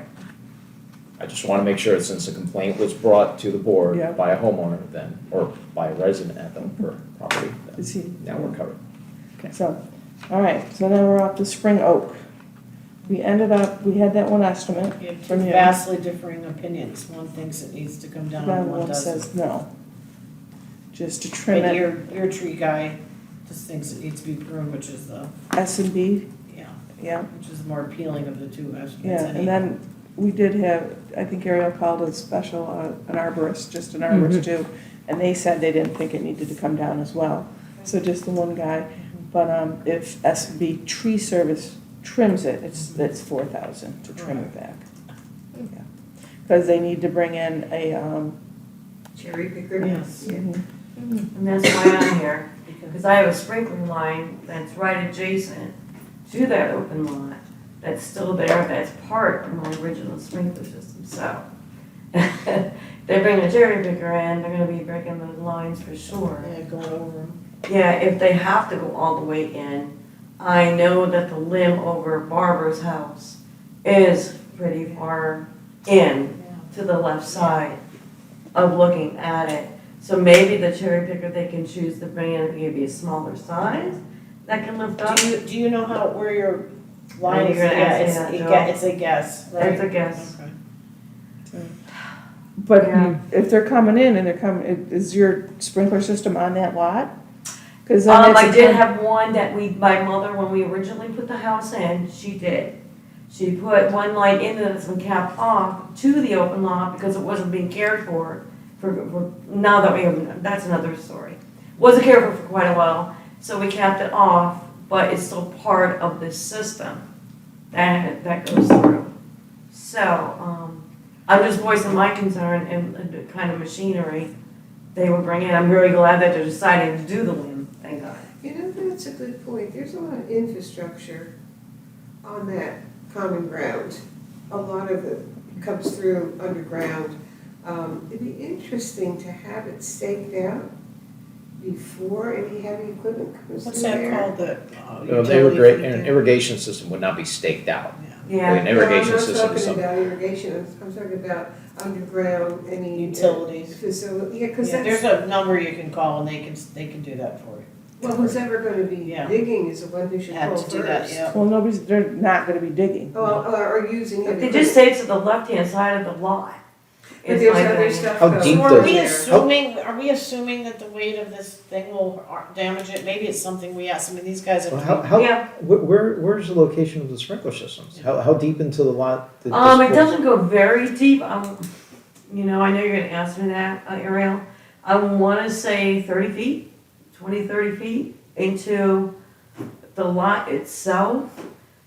I just wanna make sure, since the complaint was brought to the board Yeah. by a homeowner then, or by a resident at the property, then Is he? now we're covered. So, all right, so now we're off to spring oak. We ended up, we had that one estimate, We have two From you. vastly differing opinions. One thinks it needs to come down, the other and one one doesn't. says no. Just to trim But it, your tree guy just thinks it needs to be pruned, which is the, S and B, yeah, yeah, which is the more appealing of the two estimates. yeah, and then we did have, I think Ariel called a special, an arborist, just an arborist too, and they said they didn't think it needed to come down as well. So just the one guy, but, if SB Tree Service trims it, it's 4,000 to trim it back. Yeah. Cause they need to bring in a, Cherry picker? Yes. mhm. And that's why I'm here, because I have a sprinkler line that's right adjacent to that open lot, that's still there, that's part of my original sprinkler system, so. They bring a cherry picker in, they're gonna be breaking those lines for sure. Yeah, going over them. Yeah, if they have to go all the way in, I know that the limb over Barbara's house is pretty far in to the left side of looking at it. So maybe the cherry picker they can choose to bring in maybe a smaller size that can lift up. Do you know where your line is? You're gonna Yeah, ask me that, it's a guess, right? It's a guess. Okay. But Yeah. if they're coming in and they're coming, is your sprinkler system on that lot? Cause then it's I a did ton- have one that my mother, when we originally put the house in, she did. She put one line in that's been capped off to the open lot because it wasn't being cared for now that that's another story. Wasn't cared for quite a while, so we capped it off, but it's still part of this system that goes through. So, I'm just voicing my concern and the kind of machinery they would bring in. I'm really glad that they're deciding to do the limb, thank God. You know, that's a good point. There's a lot of infrastructure on that common ground. A lot of it comes through underground. It'd be interesting to have it staked out before any heavy equipment comes What's through that there. called, An irrigation system would not be staked out. Yeah. An irrigation No, system I'm is not something. talking about irrigation, I'm talking about underground, any. Utilities. Facility, yeah, because Yeah, that's, there's a number you can call and they can do that for you. well, who's ever gonna be Yeah. digging is the one who should Had call to do that, first. yeah. Well, they're not gonna be digging. Or using heavy They just equipment. stay to the left-hand side of the lot. But is there's my other thing. stuff How going deep on So does- there. are we assuming that the weight of this thing will damage it? Maybe it's something we ask, I mean, these guys Well, have. Yeah. where's the location of the sprinkler systems? How deep into the lot? did this It go? doesn't go very deep, I know you're gonna ask me that, Ariel. I wanna say 30 feet, 20, 30 feet into the lot itself.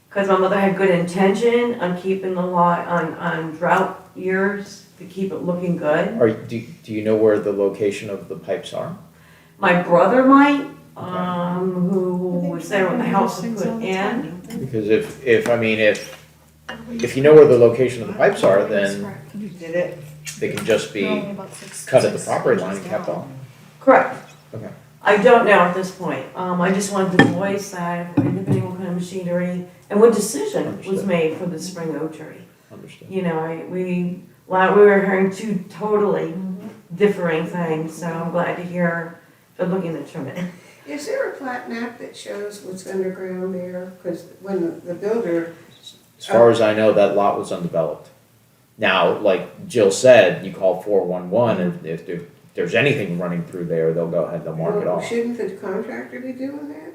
Cause my mother had good intention on keeping the lot on drought years to keep it looking good. Do you know where the location of the pipes are? My brother might, who was there when the house was put in. Because if you know where the location of the pipes are, then Did it? they can just be cut at the property line and kept off. Correct. Okay. I don't know at this point. I just wanted to voice that, depending on what kind of machinery and what decision was Understood. made for the spring oak tree. Understood. You know, we were hearing two totally differing things, so I'm glad to hear they're looking to trim it. Is there a plat map that shows what's underground there? Because when the builder, As far as I know, that lot was undeveloped. Now, like Jill said, you call 411, and if there's anything running through there, they'll go ahead, they'll mark it well, off. shouldn't the contractor be doing that?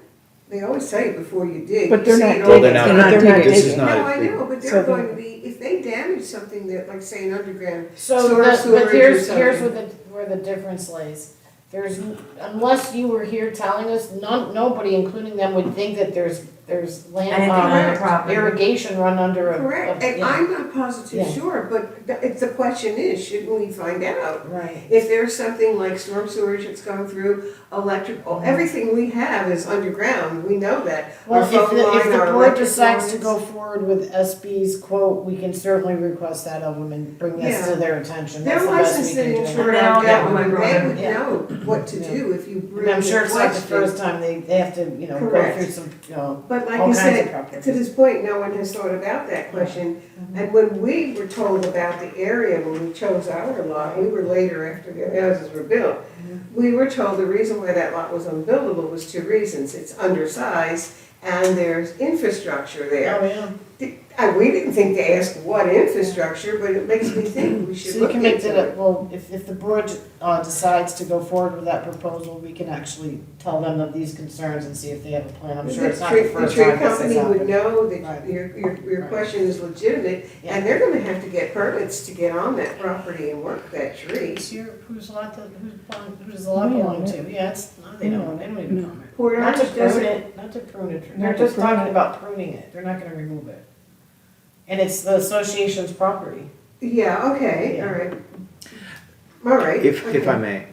They always say it before you dig. But You they're see not it all Well, the they're not, time. They're not this is digging. not. No, I know, but So they're they- going to be, if they damage something that, like say an underground, So, Storm but sewerage or here's something. where the difference lays. Unless you were here telling us, nobody, including them, would think that there's land, Anything on the property. irrigation run under a. correct, and yeah. I'm not positive Yeah. sure, but the question is, shouldn't we find out? Right. If there's something like storm sewage that's going through, electrical, everything we have is underground, we know that. Well, Our phone line, if the our board electric decides to lines. go forward with SB's quote, we can certainly request that of them and bring this to their attention. That's They're the best we licensed can in do. insured And I'll get with my They brother. would Yeah. know what to do if you And bring I'm sure it's not the question. first time they have to, go Correct. through some, But like all you kinds of said, problems. to this point, no one has thought about that question. And when we were told about the area, when we chose our lot, we were later after the houses were built. We were told the reason why that lot was unbuildable was two reasons. It's undersized and there's infrastructure there. Oh, yeah. We didn't think to ask what infrastructure, but it makes me think we should So you look can make into that, it. well, if the board decides to go forward with that proposal, we can actually tell them of these concerns and see if they have a plan. I'm sure it's not the first time this has The tree company would happened. know that Right. your Right. question is legitimate, Yeah. and they're gonna have to get permits to get on that property and work that tree. It's your, who's does the lot belong to? Yeah, it's, no, they don't even know. Port Not to Orange prune doesn't, it, not to prune it, Not they're to just prune talking it. about pruning it, they're not gonna remove it. And it's the association's property. yeah, okay, Yeah. all right. All right. If I okay. may,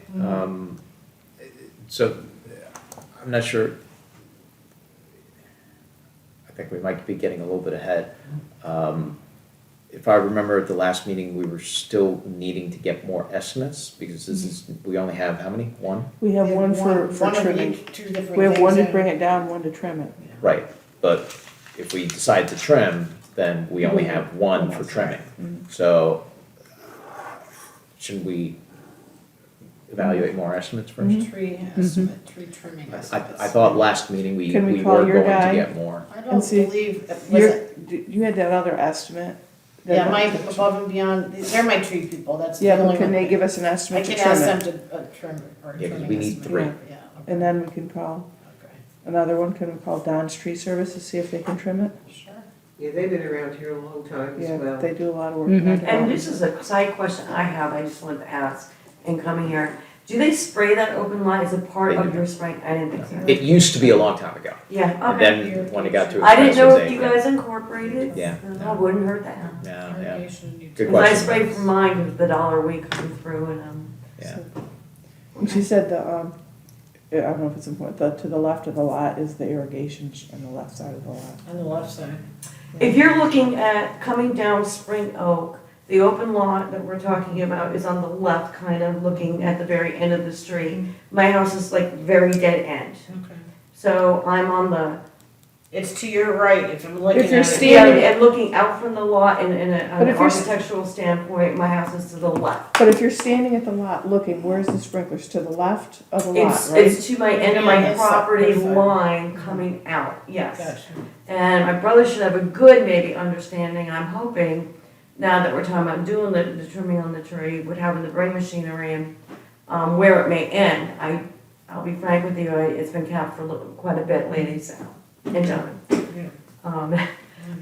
so, I'm not sure. I think we might be getting a little bit ahead. If I remember at the last meeting, we were still needing to get more estimates, because this is, we only have, how many? One? We have They one for one of trimming. each, two different We have one to things bring in. it down, one to trim it. Right, but if we decide to trim, then we only have one for trimming. So, shouldn't we evaluate more estimates first? Tree estimate, tree trimming I estimates. thought last meeting we Can we were call going your to guy? get more. I And don't see, believe, was You're, it, you had that other estimate. that- yeah, my above and beyond, they're my tree people, that's the Yeah, only but can one. they give us an I estimate to can ask trim them it? to trim or Yeah, 'cause trimming we need estimate. three. Yeah, And then we can call okay, another one, can we call Don's Tree Service to see if they can trim it? sure. Yeah, they've been around here a long time as Yeah, well. they do a lot of work. Mhm. And this is a side question I have, I just wanted to ask in coming here. Do they spray that open lot as a part They of do. your spraying? I didn't think so. It used to be a long time ago, Yeah, and okay. then when it got too I didn't know expensive, if you they, guys incorporated. Yeah. I wouldn't hurt that. yeah, Irrigation, good Because I question. sprayed for mine with the dollar a week coming through and, Yeah, And she said the, I don't know if it's important, to the left of the lot is the irrigation on the left side of the lot. on the left side. if you're looking at coming down Spring Oak, the open lot that we're talking about is on the left, kind of looking at the very end of the street. My house is like very dead end. Okay. So I'm on the, It's to your right, if I'm looking If you're at it. yeah, standing- and looking out from the lot in But an if you're s- architectural standpoint, my house is to the left. But if you're standing at the lot looking, where's the sprinklers? To the left of the lot, It's, right? it's to my end of Yeah, my this side, property this side. line coming out, yes. Gotcha. And my brother should have a good maybe understanding, I'm hoping, now that we're talking about doing the trimming on the tree, with having the bring machinery and, where it may end. I'll be frank with you, it's been capped for quite a bit, ladies and gentlemen.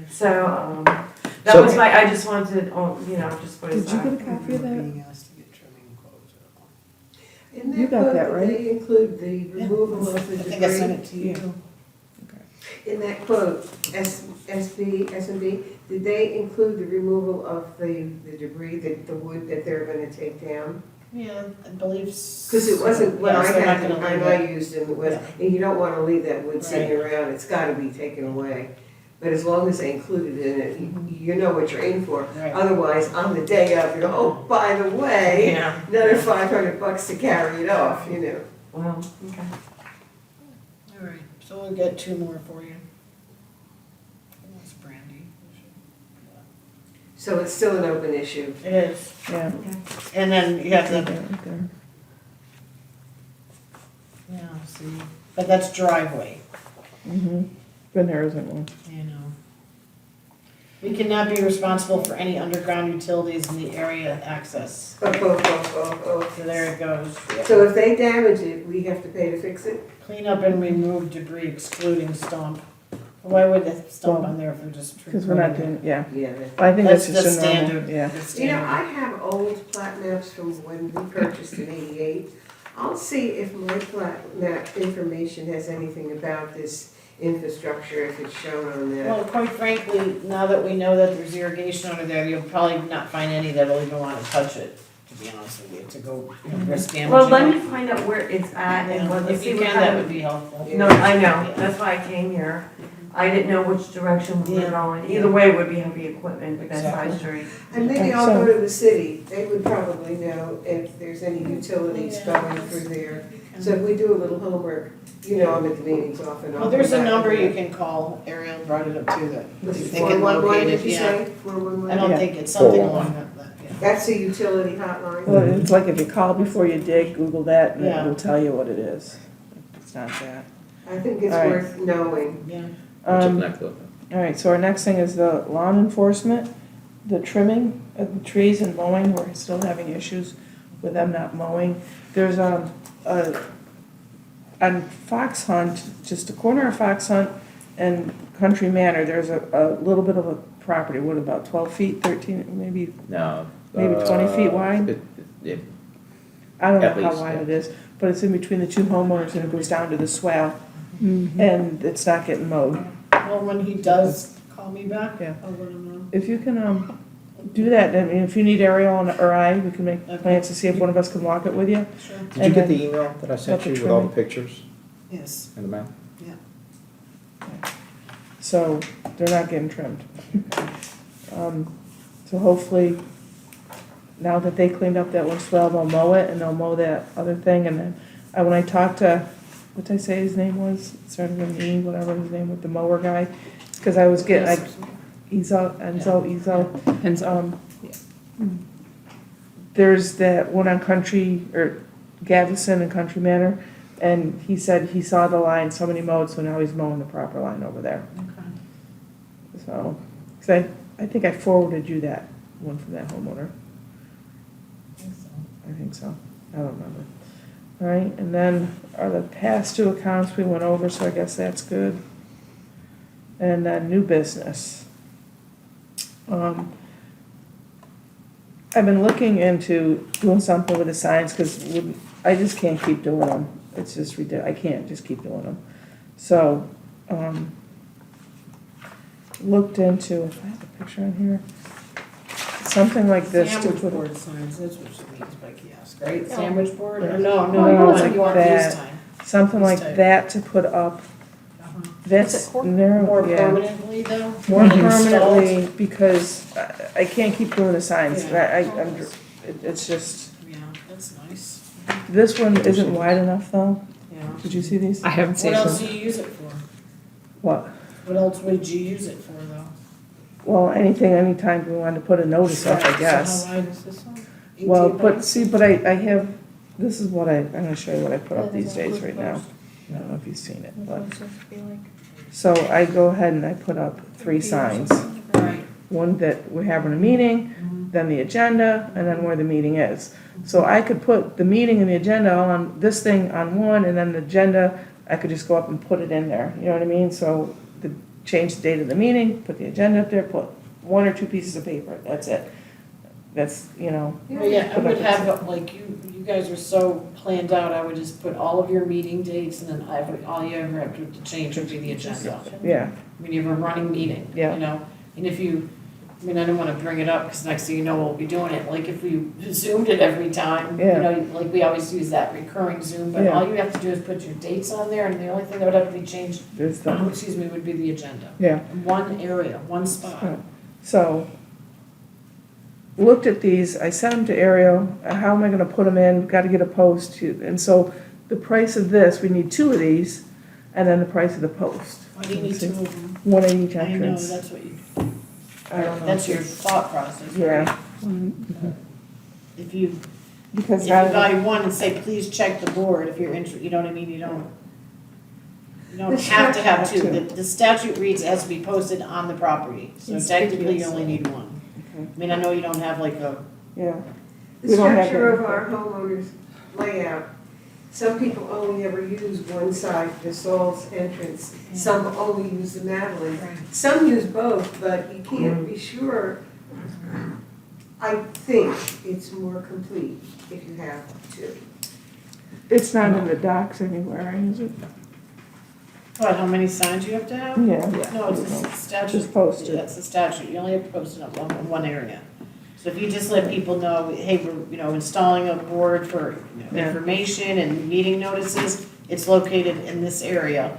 So, that So- was I just wanted to, just put it Did you aside. get a copy of that? Being asked to get trimming quotes. In You got quote, that, right? They include the removal of the I think I sent debris. it to you. In that quote, S&B, did they include the removal of the debris, the wood that they're gonna take down? Yeah, I believe. s- Because it wasn't what I yes, they're not had, gonna and leave I it. used, and it was, Yeah. and you don't wanna leave that wood sitting around, it's gotta be taken away. But as long as they include it in it, you know what you're in for. Right. Otherwise, on the day of, you go, oh, by the way, Yeah. another $500 to carry it off, you know. Well, okay. All right, so we'll get two more for you. That's Brandy. So it's still an open issue. It is, Yeah. and then you have Right to, there. yeah, see, but that's driveway, Mm-hmm. But there isn't one. you know. We cannot be responsible for any underground utilities in the area access. Oh. So there it goes. So if they damage it, we have to pay to fix it? Clean up and remove debris excluding stump. Why would the stump on there if we're just? Because we're not doing, yeah. Yeah. I think that's That's the just a normal, standard. yeah. The You know, standard. I have old plat maps from when we purchased in '88. I'll see if my plat map information has anything about this infrastructure, if it's shown on that. Well, quite frankly, now that we know that there's irrigation under there, you'll probably not find any that'll even wanna touch it, to be honest with you, to go, risk damaging. Well, let me it. find out where it's at and Yeah, let's if see you what can, kind that of. would be helpful. No, I know, that's why I came here. I didn't know which direction we were Yeah. going. Either way, it would be heavy equipment with that Exactly. side street. And maybe I'll go to the city, they would probably know if there's any utilities going through there. So if we do a little homework, you know, I'm at the meetings off and on. Well, there's a number you can call, Ariel brought it up too, that they can 411, locate did it, you yeah. say? I 411? don't Yeah. think it's something 411. along that, yeah. That's a utility hotline? Well, it's like if you call before you dig, Google that and Yeah. it will tell you what it is. It's not that. I think it's All right. worth knowing. Yeah. I took Um, that clue. All right, so our next thing is the lawn enforcement, the trimming of the trees and mowing. We're still having issues with them not mowing. There's on Fox Hunt, just a corner of Fox Hunt and Country Manor, there's a little bit of a property, what, about 12 feet, 13, maybe No. 20 feet wide? It- I don't know At how least, wide yeah. it is, but it's in between the two homeowners and it goes down to the swale. Mm-hmm. And it's not getting mowed. Well, when he does call me back, Yeah. I'll let him know. If you can, do that, I mean, if you need Ariel or I, we can make Okay. plans to see if one of us can walk it with you. Sure. Did you And get the then- email that I sent About the you with all the trimming. pictures Yes. and the map? So they're not getting trimmed. So hopefully, now that they cleaned up that one swell, they'll mow it and they'll mow that other thing. And then, when I talked to, what did I say his name was? It started with an E, whatever his name, with the mower guy. Because I was getting, Enzo. There's that one on Country, or Gavison and Country Manor. And he said he saw the line, somebody mowed, so now he's mowing the proper line over there. Okay. So, 'cause I think I forwarded you that one from that homeowner. I think so. I don't remember. All right, and then are the past due accounts we went over, so I guess that's good. And then new business. I've been looking into doing something with the signs, because I just can't keep doing them. It's just ridiculous. I can't just keep doing them. So, looked into, if I have a picture on here, something like this to Sandwich put. board signs, that's what she means by kiosk, right? Yeah. Sandwich board, or Yeah. no, No, you it's want, you like want that. these time. Something This like type. that to put up. That's Is it cor- narrow, More yeah. permanently though? More Like installed? permanently, because I can't keep doing the signs. Yeah. It's just, Yeah, that's nice, this one isn't wide enough though. yeah. Did you see these? I haven't seen What else them. do you use it for? What? What else would you use it for though? Well, anytime we wanted to put a notice up, I guess. So how wide is this one? Well, 18 but by- see, but I have, this is what I'm gonna show you what I put up these days right now. I don't know if you've seen it, but, so I go ahead and I put up 3 signs. Right. One that we're having a meeting, then the agenda, and then where the meeting is. So I could put the meeting and the agenda all on this thing on one, and then the agenda, I could just go up and put it in there, you know what I mean? So change the date of the meeting, put the agenda up there, put 1 or 2 pieces of paper, that's it. That's, Well, yeah, I would have, like, you guys are so planned out, I would just put all of your meeting dates, and then all you ever have to change would be the agenda. Yeah, I mean, you have a running meeting, Yeah. you know, and if you, I mean, I don't wanna bring it up, because next thing you know, we'll be doing it, like, if we zoomed it every time, you Yeah. know, like, we always use that recurring Zoom, but Yeah. all you have to do is put your dates on there, and the only thing that would have to be changed, there's the, excuse me, would be the agenda. yeah. One area, one spot. So, looked at these, I sent them to Ariel, how am I gonna put them in, gotta get a post, and so the price of this, we need 2 of these, and then the price of the post. Why do you need 2 of them? 1 at each I know, entrance. that's what you, I don't know. that's your thought process, right? Yeah, If you, because if you I, buy one and say, please check the board, if you're interested, you know what I mean, you don't The have to have statute- 2, the statute reads it has to be posted on the property, so technically you only need 1. Okay. I mean, I know you don't have like a, yeah, The We don't have structure that. of our homeowners layout, some people only ever use one side, the Saul's entrance. Some only use the Madeline. Some use both, but you can't be sure. I think it's more complete if you have 2. it's not in the docs anywhere, is it? what, how many signs you have to have? Yeah. No, it's a statute. Just post it. That's the statute, you only have to post it up one area. So if you just let people know, hey, we're, installing a board for Yeah. information and meeting notices, it's located in this area.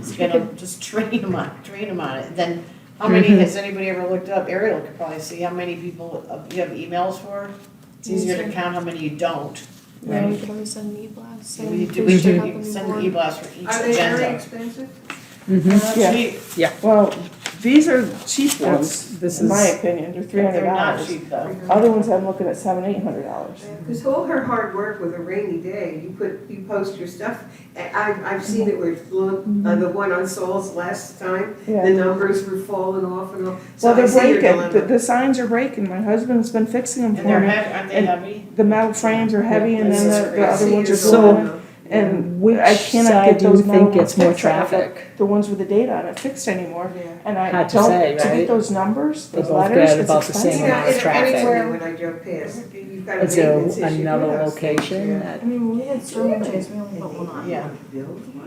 Just just train them on it. Then, how many, has anybody ever looked up, Ariel could probably see how many people you have emails for? It's easier to count how many you don't. Yeah, we could always send an e-blast saying, We please check out the do new send an board. e-blast for each Are they very agenda. expensive? That's Yeah. cheap. Well, these are cheap ones, This in my is, opinion, they're They're not $300. cheap though. Other ones I'm looking at $700-800. Because all her hard work with a rainy day, you post your stuff, I've seen it where it's the one on Saul's last time, the Yeah. numbers were falling off and all. So Well, I they're see your breaking, dilemma. the signs are breaking, my husband's been fixing them And for they're me. aren't they And heavy? The metal frames are heavy and then the I other see ones are your So- falling. dilemma. And which I cannot side get do you those metal think ones gets more fixed. I got traffic? The ones with the date on it fixed anymore. Yeah. And I Hard to don't, say, to right? get those numbers, They those both letters, get it's about the same expensive. amount of It affects traffic. me when I drove past. You've got a Is there maintenance issue. another Who knows? location Yeah. that, I mean, when we had storm chase, we only put one on. Yeah.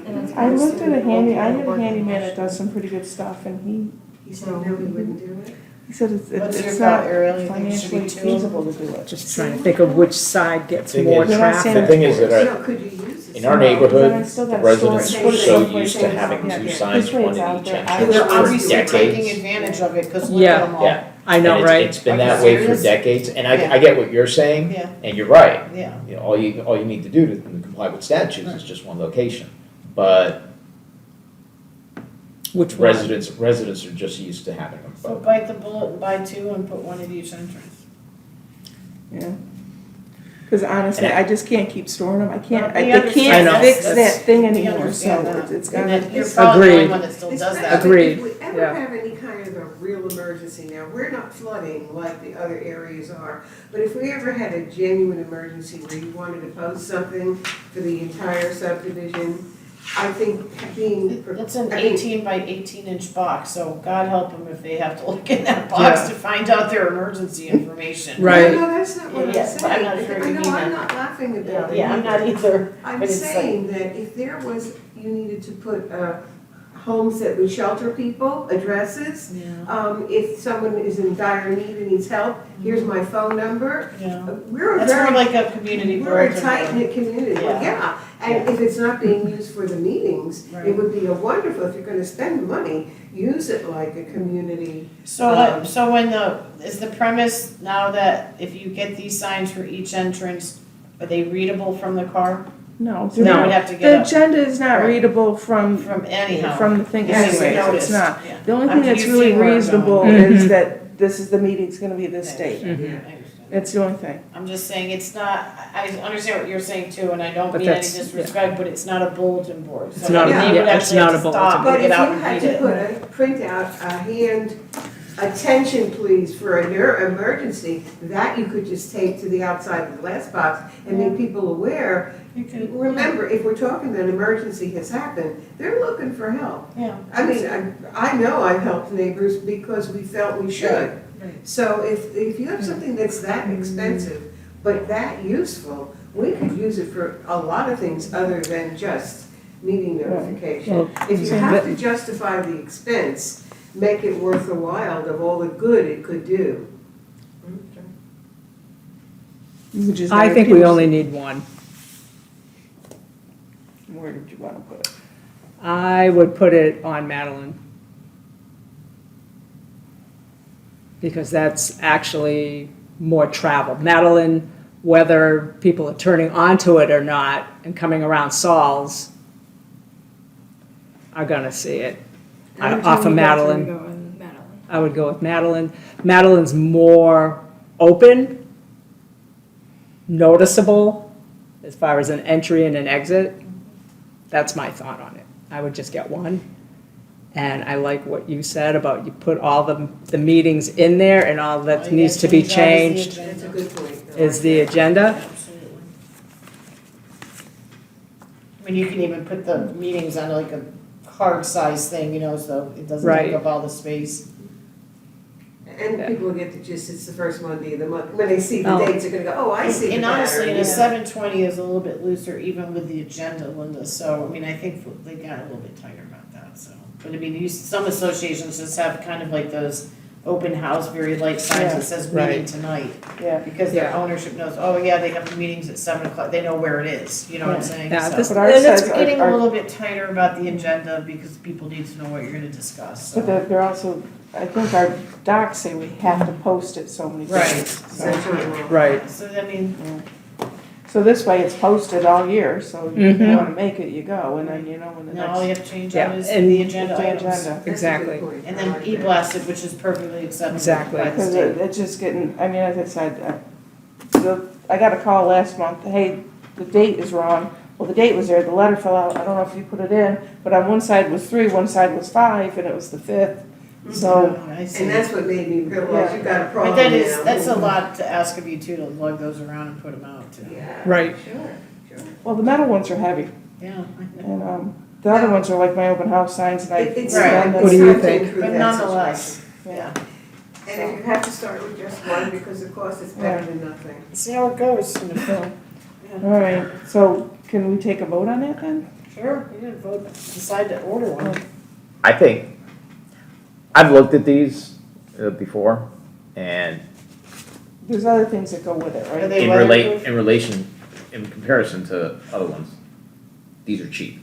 And it's I looked at a handy, I mostly had a working handyman mesh. that does some pretty good stuff and He said, no, he wouldn't do it. he said What's it's your not thought, Ariel? You think it should be financially two? feasible to do it. just trying to think of which side gets Thing more is- They're not saying traffic. The thing is that No, could you use it? in our Then I neighborhood, still the gotta residents store it were so someplace used to else. having Yeah, two yeah. signs, This way one it's at out each there. entrance They're for obviously taking decades. advantage of it, because look Yeah. at them all. Yeah. I know, And right? it's been Are you that way for serious? decades, and Yeah. I get what you're saying, Yeah, and you're right. yeah. You know, all you need to do to comply with statutes is just one location. But Which one? residents are just used to having them So both. bite the bullet and buy two and put one at each entrance. Yeah. Because honestly, And I just can't keep storing them. I can't, We they understand can't that. fix That's- that thing we anymore, understand so that. it's And gotta. then you're probably the only Agreed. one that still does Especially that. Agreed. If we ever Yeah. have any kind of a real emergency, now, we're not flooding like the other areas are, but if we ever had a genuine emergency where you wanted to post something for the entire subdivision, I think being. It's an I mean, 18 by 18-inch box, so God help them if they have to look in that box Yeah. to find out their emergency information. Right. No, that's not what I'm Yeah, saying. but I'm not sure I you know, mean I'm that. not laughing about it. Yeah, I'm not either. I'm But it's like- saying that if there was, you needed to put, homes that would shelter people, addresses, Yeah, if someone is in dire need and needs help, here's my phone number. yeah. We're a That's more very, like a community we're a bulletin tight-knit community, well, yeah. And if it's not being used for the meetings, Right. it would be a wonderful, if you're gonna spend money, use it like a community. So when is the premise now that if you get these signs for each entrance, are they readable from the car? No, So they would have to the get up agenda is not Right. readable from anyhow. from the thing Yes, anyways, noticed. it's not. Yeah. The only I thing mean, that's you really see where I'm reasonable going. is Mhm. that this is the meeting's gonna be this date. I understand. It's the only thing. I'm just saying, it's not, I understand what you're saying too, and I don't But mean any that's- disrespect, but it's not a bulletin board. It's not a- they would yeah, it's actually not have a to bulletin stop But and if get you out and had read to it. put a printout, a hand, attention please for an emergency, that you could just tape to the outside of the glass box and make people aware. You could- Remember, if we're talking that an emergency has happened, they're looking for help. Yeah. I mean, I know I've helped neighbors because we felt we should. Right. So if you have something that's that expensive, but that useful, we could use it for a lot of things other than just meeting notification. Well, If you so have that- to justify the expense, make it worth the while of all the good it could do. You just I gotta think we people- only need one. Where did you wanna put it? I would put it on Madeline. Because that's actually more travel. Madeline, whether people are turning onto it or not and coming around Saul's, are gonna see it. Every time Off of we go through, Madeline. we go in Madeline. I would go with Madeline. Madeline's more open, noticeable, as far as an entry and an exit. That's my thought on it. I would just get one. And I like what you said about you put all the meetings in there and all All that you needs gotta to be change out changed That's a good point. is the agenda. Absolutely. I mean, you can even put the meetings on like a card size thing, you know, so it doesn't Right. take up all the space. And Yeah. people will get the gist, it's the first Monday of the month, when they see the Oh. dates, they're gonna go, oh, I see the And honestly, pattern, and a yeah. 720 is a little bit looser even with the agenda, Linda, so, I mean, I think they got a little bit tighter about that, so. But I mean, some associations just have kind of like those open house, very light signs that says meeting Right. tonight. Yeah. Because their Yeah. ownership knows, oh yeah, they have the meetings at 7 o'clock, they know where it is, you know what I'm saying? Yeah, So- this- But ours And it's says getting a our- little bit tighter about the agenda because people need to know what you're gonna discuss, so. But they're also, I think our docs say we have to post it so many Right. times. So- Essentially, well, Right. So, I mean, So this way it's posted all year, so if you Mhm. wanna make it, you go, and then you know when the Now all you next. have to change Yeah, on is and the agenda the items. agenda. That's a good Exactly. point. And I then like e-blast it, which is perfectly acceptable Exactly. by the Because state. it's just getting, I mean, as I said, I got a call last month, hey, the date is wrong. Well, the date was there, the letter fell out, I don't know if you put it in, but on one side was 3, one side was 5, and it was the 5th. So, Oh, I see. And that's what made me realize you got a problem But now. that's a lot to ask of you too, to lug those around and put them out too. Yeah. Right. Sure, sure. well, the metal ones are heavy, Yeah, I know. and, the other ones are like my open house signs, and I. It's Right. time What do you to think? improve But that nonetheless, situation. yeah. And if you have to start with just one because the cost is better than nothing. See how it goes in the film. All right, so can we take a vote on that then? Sure, you didn't vote, decide to order one. I think, I've looked at these before, and There's other things that go with it, Are right? they weatherproof? in comparison to other ones, these are cheap.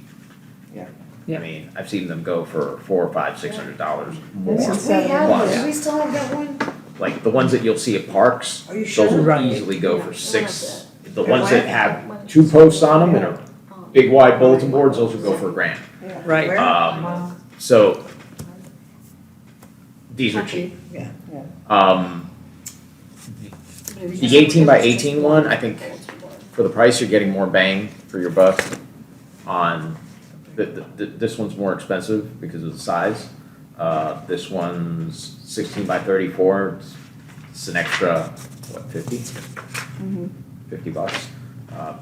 Yeah. Yeah. I mean, I've seen them go for $400, $500, $600 more. This is We have Plus. one, do we still have that one? Like the ones that you'll see at parks, Are you those sure? will Right. easily go for Yeah. six. The Yeah. ones that have 2 posts on them and are big wide bulletin boards, those will go for $1,000. Right. Where? So, these are cheap. Yeah. The 18 by 18 one, I think for the price, you're getting more bang for your buck on, this one's more expensive because of the size. This one's 16 by 34, it's an extra, what, 50? $50.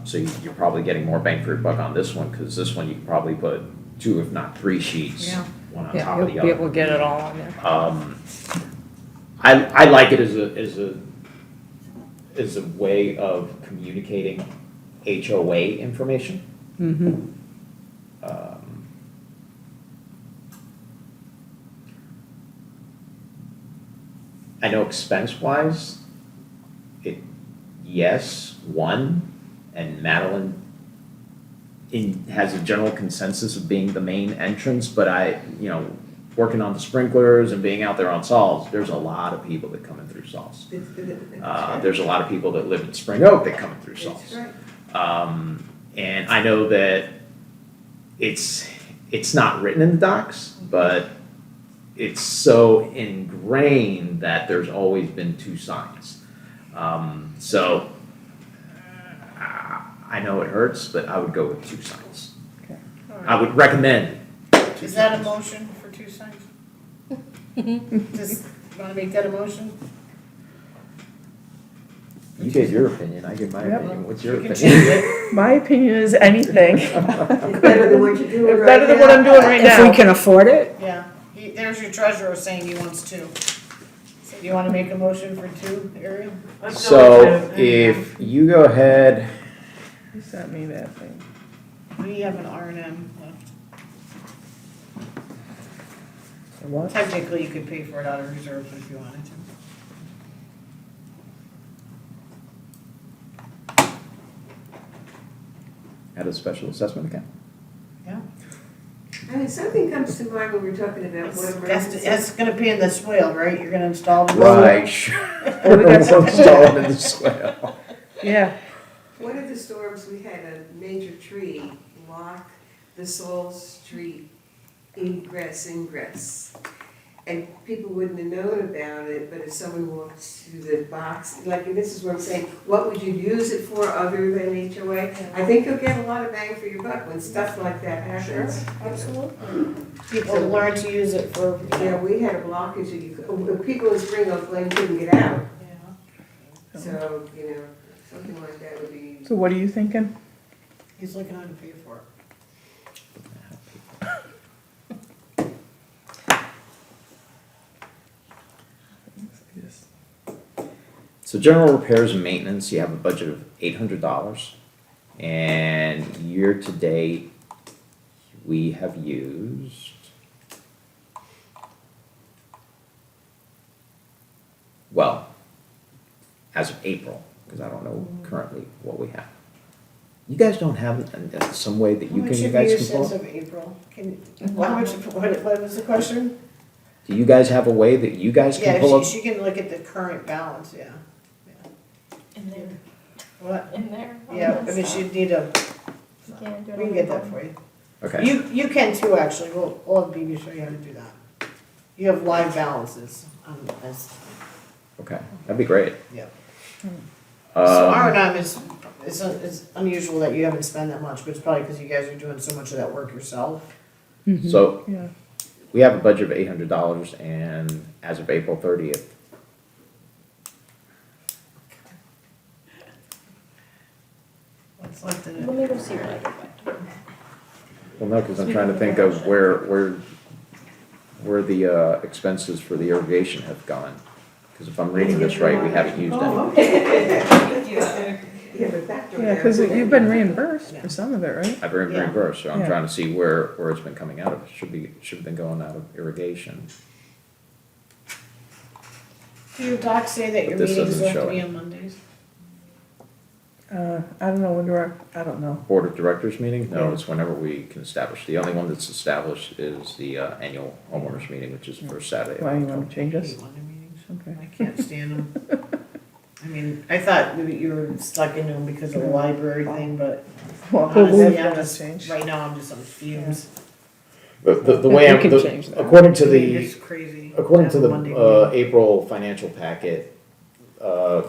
So you're probably getting more bang for your buck on this one, because this one you can probably put 2 if not 3 sheets, Yeah. one on Yeah, top you'll of the be other. able to get it all on there. I like it as a way of communicating HOA information. Mm-hmm. I know expense-wise, yes, one, and Madeline has a general consensus of being the main entrance, but working on the sprinklers and being out there on Sauls, there's a lot of people that come in through Sauls. There's a lot of people that live in Spring Oak that come in through Sauls. That's right. And I know that it's not written in the docs, but it's so ingrained that there's always been 2 signs. So I know it hurts, but I would go with 2 signs. Okay. I would recommend 2 Is that a signs. motion for 2 signs? Just, wanna make that a motion? You gave your opinion, I give my Yep. opinion. What's your You can opinion? change it. My opinion is anything. It's better than what you're doing right Better than what I'm doing right If we now. can afford it, Yeah, there's your treasurer saying he wants 2. So do you wanna make a motion for 2, Ariel? So if you go ahead, You sent me that thing. We have an R and M left. What? Technically, you could pay for it out of reserves if you wanted to. add a special assessment account. I mean, something comes to mind when we're talking about whatever. It's gonna be in the swale, right? You're gonna install the. Right, sure. Oh, we got some- Install it in the swale. Yeah, One of the storms, we had a major tree block the Saul Street ingress. And people wouldn't have known about it, but if someone walked through the box, like, and this is what I'm saying, what would you use it for other than HOA? I think you'll get a lot of bang for your buck when stuff like that happens. Absolutely. People learn to use it for. Yeah, we had a blockage, and people in Spring Oak Lane couldn't get out, so, something like that would be. so what are you thinking? He's looking on to pay for it. So general repairs and maintenance, you have a budget of $800. And year to date, we have used as of April, because I don't know currently what we have. You guys don't have some way that you guys can pull How much have you used since up? of April? What was the question? Do you guys have a way that you guys can pull Yeah, up? she can look at the current balance, yeah. In there. What? in there. Yeah, I mean, she'd need a, You can't do it we on can your get that phone. for you. Okay. You can too, actually, we'll have BB show you how to do that. You have live balances on this. Okay, that'd be great. Yeah. So Um, R&M is, it's unusual that you haven't spent that much, but it's probably because you guys are doing so much of that work yourself. So, Yeah. we have a budget of $800 and as of April 30th, What's left in Let it? me go see what I can find. well, no, because I'm trying to think of where the expenses for the irrigation have gone. Because if I'm reading this right, we haven't used any. Oh, okay. Yeah, but that. Yeah, because you've been reimbursed for some of it, right? I've been Yeah. reimbursed, so I'm Yeah. trying to see where it's been coming out of. It should have been going out of irrigation. Do your docs say that your But this meetings doesn't have to show be it. on Mondays? I don't know when I don't know. Board of Directors meeting? No, Yeah. it's whenever we can establish. The only one that's established is the annual homeowners meeting, which is first Saturday. of Why you October. want to change I us? hate Monday meetings. Okay. I can't stand them. I mean, I thought maybe you were stuck into them because of the library thing, but Well, honestly, that's I'm gonna just, change. right now, I'm just on fumes. The way You I'm, can change that. according to It's crazy. according to have a Monday the meeting. April financial packet,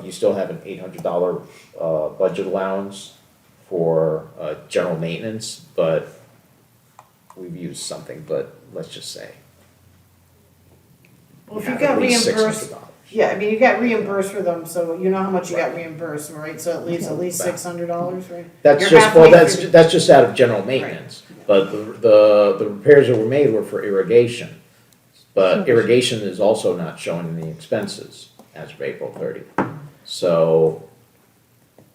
you still have an $800 budget allowance for general maintenance, but we've used something, but let's just say. Well, if we you have got at least reimbursed, $600. yeah, I mean, you got reimbursed for them, so you know how much you got reimbursed, right? So it leaves at least About. $600, right? That's You're just, well, halfway through. that's just out of general maintenance, but the repairs that were made were for irrigation. But irrigation is also not showing in the expenses as of April 30th. So,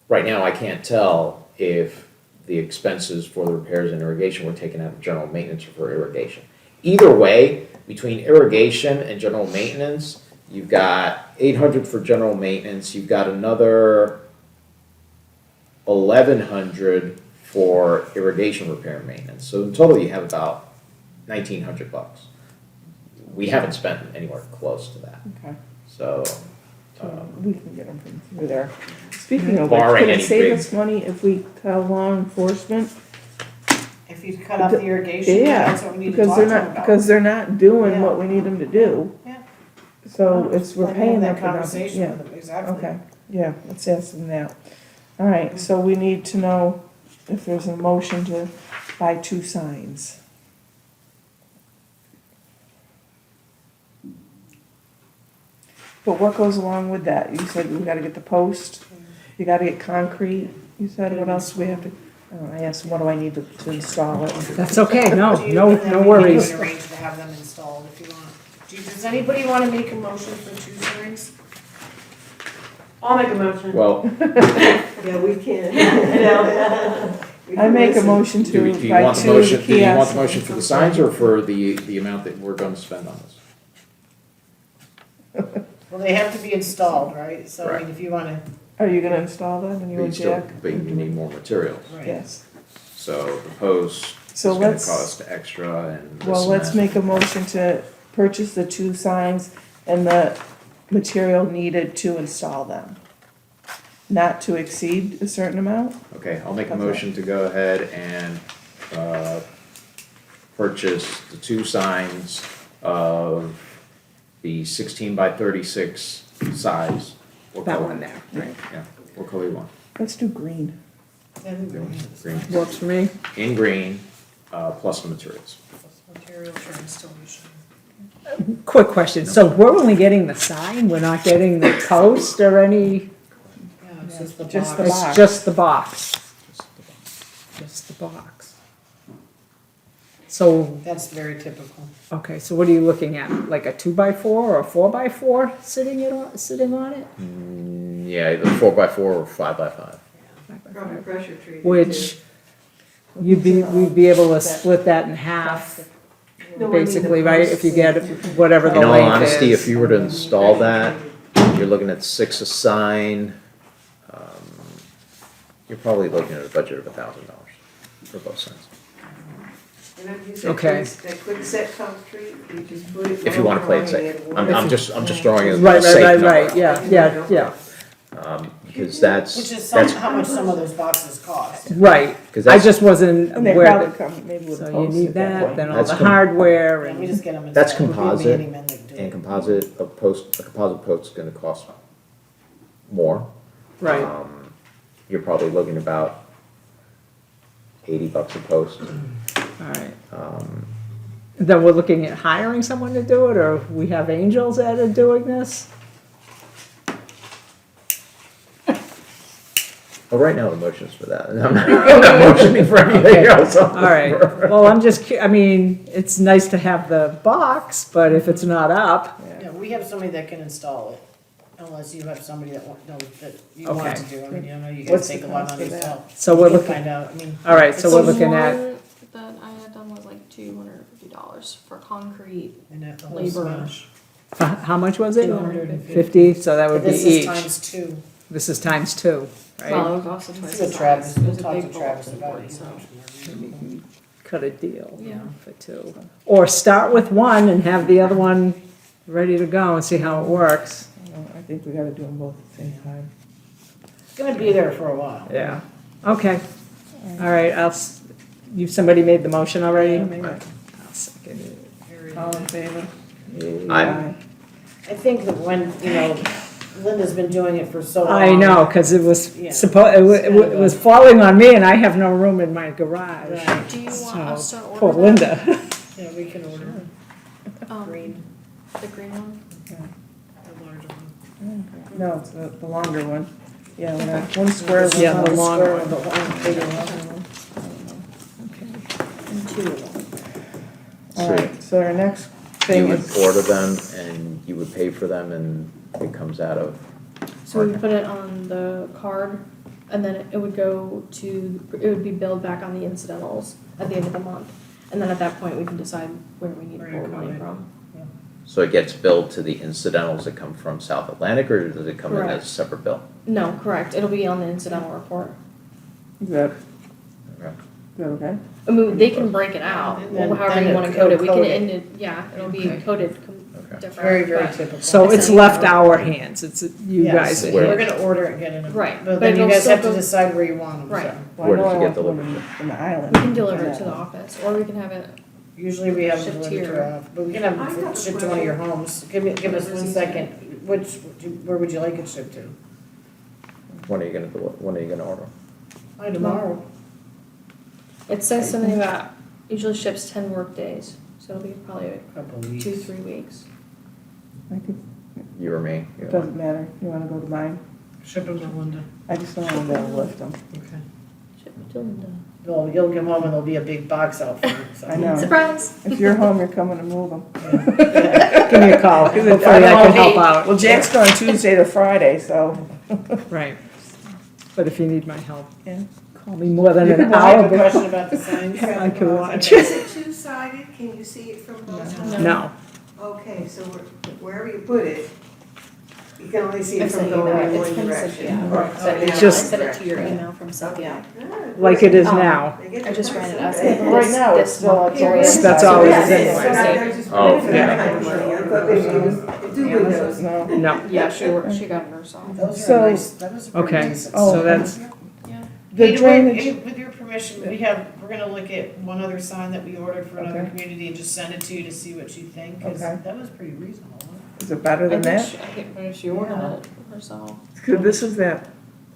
right now, I can't tell if the expenses for the repairs and irrigation were taken out of general maintenance or for irrigation. Either way, between irrigation and general maintenance, you've got 800 for general maintenance, you've got another 1,100 for irrigation repair and maintenance. So in total, you have about $1,900. We haven't spent anywhere close to that. Okay. So, We can get them from through there. Speaking of which, Barring could it any save big- us money if we tell law enforcement? If you cut off the irrigation, yeah, that's what we need to Because talk they're to them not, about. because they're not doing Yeah. what we need them to do. Yeah. So it's, we're Let me have paying them that for nothing. conversation Yeah. with them, exactly. Okay, yeah, let's ask them that. All right, so we need to know if there's a motion to buy 2 signs. But what goes along with that? You said we gotta get the post, you gotta get concrete, you said, what else do we have to? I asked, what do I need to install it? That's okay, no, Do you- no, and then no we worries. can arrange to have them installed if you want. Does anybody wanna make a motion for 2 signs? I'll make a motion. well, Yeah, we can. We I can make a listen. motion do to you buy want the 2 motion, do you want the kiosks. motion for the signs or for the amount that we're gonna spend on this? Well, they have to be installed, right? So, I mean, Right. if you wanna, Are you gonna install them and you But and you still, Jack? but you need more materials. right. Yes. So the post is So gonna let's- cost extra and this Well, and let's that. make a motion to purchase the 2 signs and the material needed to install them. Not to exceed a certain amount? Okay, I'll make a Okay. motion to go ahead and, purchase the 2 signs of the 16 by 36 size. What That color? one there, right. Yeah, what color you want? Let's do green. Green. Works for me. In green, plus the materials. Material for installation. Quick question, so we're only getting the sign, we're not getting the post or any, Yeah, it's just the Just box. the it's just the box? Just the box. So, That's very typical. okay, so what are you looking at, like a 2x4 or a 4x4 sitting on it? Yeah, either 4x4 or 5x5. Probably pressure treated. Which we'd be able to split that in half, No, I mean the basically, right, if you get posts. whatever the In all length honesty, if is. you were to install that, you're looking at 6 a sign. You're probably looking at a budget of $1,000 for both signs. And if you said Okay. that quick set concrete, you just put it. If you wanna play it low safe. and I'm just throwing a Right, safe right, number. right, right, yeah, yeah, yeah. because that's, Which is that's, how much some of those boxes cost. Right, because I that's, just wasn't And they aware probably that, come maybe with a so you post need at that that, point. then all That's the com- hardware Yeah, we and, just get them. That's installed. We composite, handyman that do and it. a composite post's gonna cost more. right, You're probably looking about $80 a post. all right. Then we're looking at hiring someone to do it, or we have angels that are doing this? Well, right now, the motion's for that, and I'm not motioning for anything else. All right, well, I'm just, I mean, it's nice to have the box, but if it's not up, Yeah, we have somebody that can install it, unless you have somebody that knows that you want Okay. to do. I mean, you know, you guys What's the take a lot cost on for that? yourself. so we're We'll looking, find out, I mean. all right, so it's we're a looking at, One that I had done was like $250 for concrete. And that whole labor. smash. how much was it? 250. 50, so that would But be this is each. times two. This is times two, right? Well, it was also twice See the what Travis, size. It we'll was a talk big to bulk Travis about import, it. so. Maybe you can cut a deal Yeah. for two. Or start with one and have the other one ready to go and see how it works. I think we gotta do them both at the same time. It's gonna be there for a while. Yeah, okay. All right, somebody made the motion already? Yeah, maybe. I'll second it. All in favor? Aye. I think that when, you know, Linda's been doing it for so long. I know, because it was Yeah. it was falling on me and I have no room in my garage. Right. Do you want us to order Poor that? Linda. Yeah, we can order green, The green one? the larger one. No, it's the longer one. Yeah, one square one. Yeah, the one long square one. The one bigger one. Okay. And two of them. All right, so our next You thing would is, order them, and you would pay for them, and it comes out of, So we put it on the card, and then it would go to, it would be billed back on the incidentals at the end of the month. And then at that point, we can decide where we need to Where you're pull money coming. from. so it gets billed to the incidentals that come from South Atlantic, or does it come in as a Correct. separate bill? No, correct, it'll be on the incidental report. is that Okay. okay? I mean, they can break it out, Then- however then you wanna it'll code it, we can code it. end it, yeah, it'll be coded Okay. different. Very, very but- typical. So it's left our hands, it's you Yes, guys. we're gonna order it and get it in. Right, But but then you it'll guys still have to go- decide where you want them, Right. so. Well, I Where know does I it get want one delivered? in the island. We can deliver it to the office, or we can have it, Usually we have them Shipped delivered to here. our house, but we can have I have them a shipped to one of your homes. Give us one second. Where would you like it shipped to? When are you gonna order? By tomorrow. it says something about, usually ships 10 work days, so it'll be probably Couple of weeks. 2-3 weeks. I could, You or me? it doesn't matter. You wanna go to mine? Ship them to Linda. I just don't want to lift them. Okay. Ship it to Linda. You'll come home and there'll be a big box out for you, so. I know. Surprise! If you're home, you're coming to move them. Give me a call, hopefully I can help out. Well, Jack's going Tuesday to Friday, so. Right. But if you need my help, Yeah. call me more than You an can I have hour. a question about the signs. I can watch. Is it two-sided? Can you see it from both sides? No, Okay, so wherever you put it, you can only see I it from sent you going that, in it's one been direction. sent, yeah. Or I sent it- It's going just- I sent it to your Okay. email from Cynthia. Good. like it is now. They get I just ran it the as price. of Right now, it's this still, month. it's always. That's all it is Yeah, anyway. so they're just Oh, putting for yeah. that kind of money. I thought they would do windows. No. No, Yeah, she got it herself. Those So- are nice, that was a pretty okay, decent. so that's, The Hey, drainage, with your permission, we're gonna look at one other sign that we ordered for another Okay. community and just send it to you to see what you think, cause Okay. that was pretty reasonable. wasn't is it better I than think that? she ordered it herself. 'Cause this is that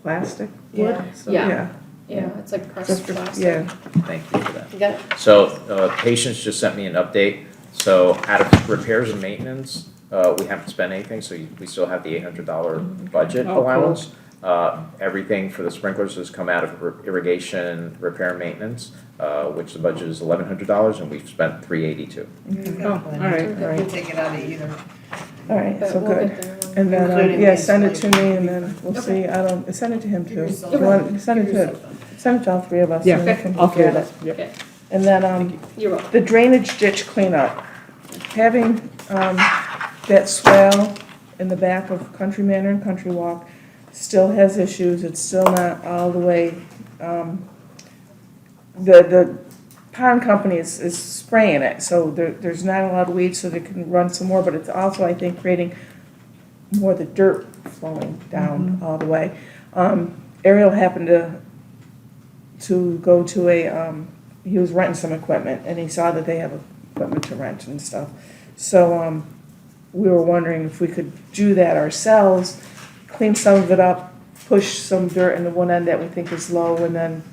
plastic wood, Yeah. so, Yeah. yeah. Yeah, it's like crushed Just for- plastic. Yeah, Thank you for that. You got it? So, Patience just sent me an update. So out of repairs and maintenance, we haven't spent anything, so we still have the $800 budget Oh, cool. allowance. Everything for the sprinklers has come out of irrigation repair and maintenance, which the budget is $1,100 and we've spent $382. it? oh, all right, all We'll right. take it out of either. all right, But so we'll good. get there. And then, Including yeah, the send it to me installation. and then we'll Okay. see, send it to him too. yourself- You want, send it to all three of us. Yeah, and we can I'll look at forward it. it, yep. Okay, And then, you're welcome. the drainage ditch cleanup, having, that swale in the back of Country Manor and Country Walk still has issues, it's still not all the way, the pond company is spraying it, so there's not a lot of weeds, so they can run some more, but it's also, I think, creating more of the dirt flowing down all the way. Ariel happened to go to he was renting some equipment, and he saw that they have equipment to rent and stuff. So, we were wondering if we could do that ourselves, clean some of it up, push some dirt in the one end that we think is low, and then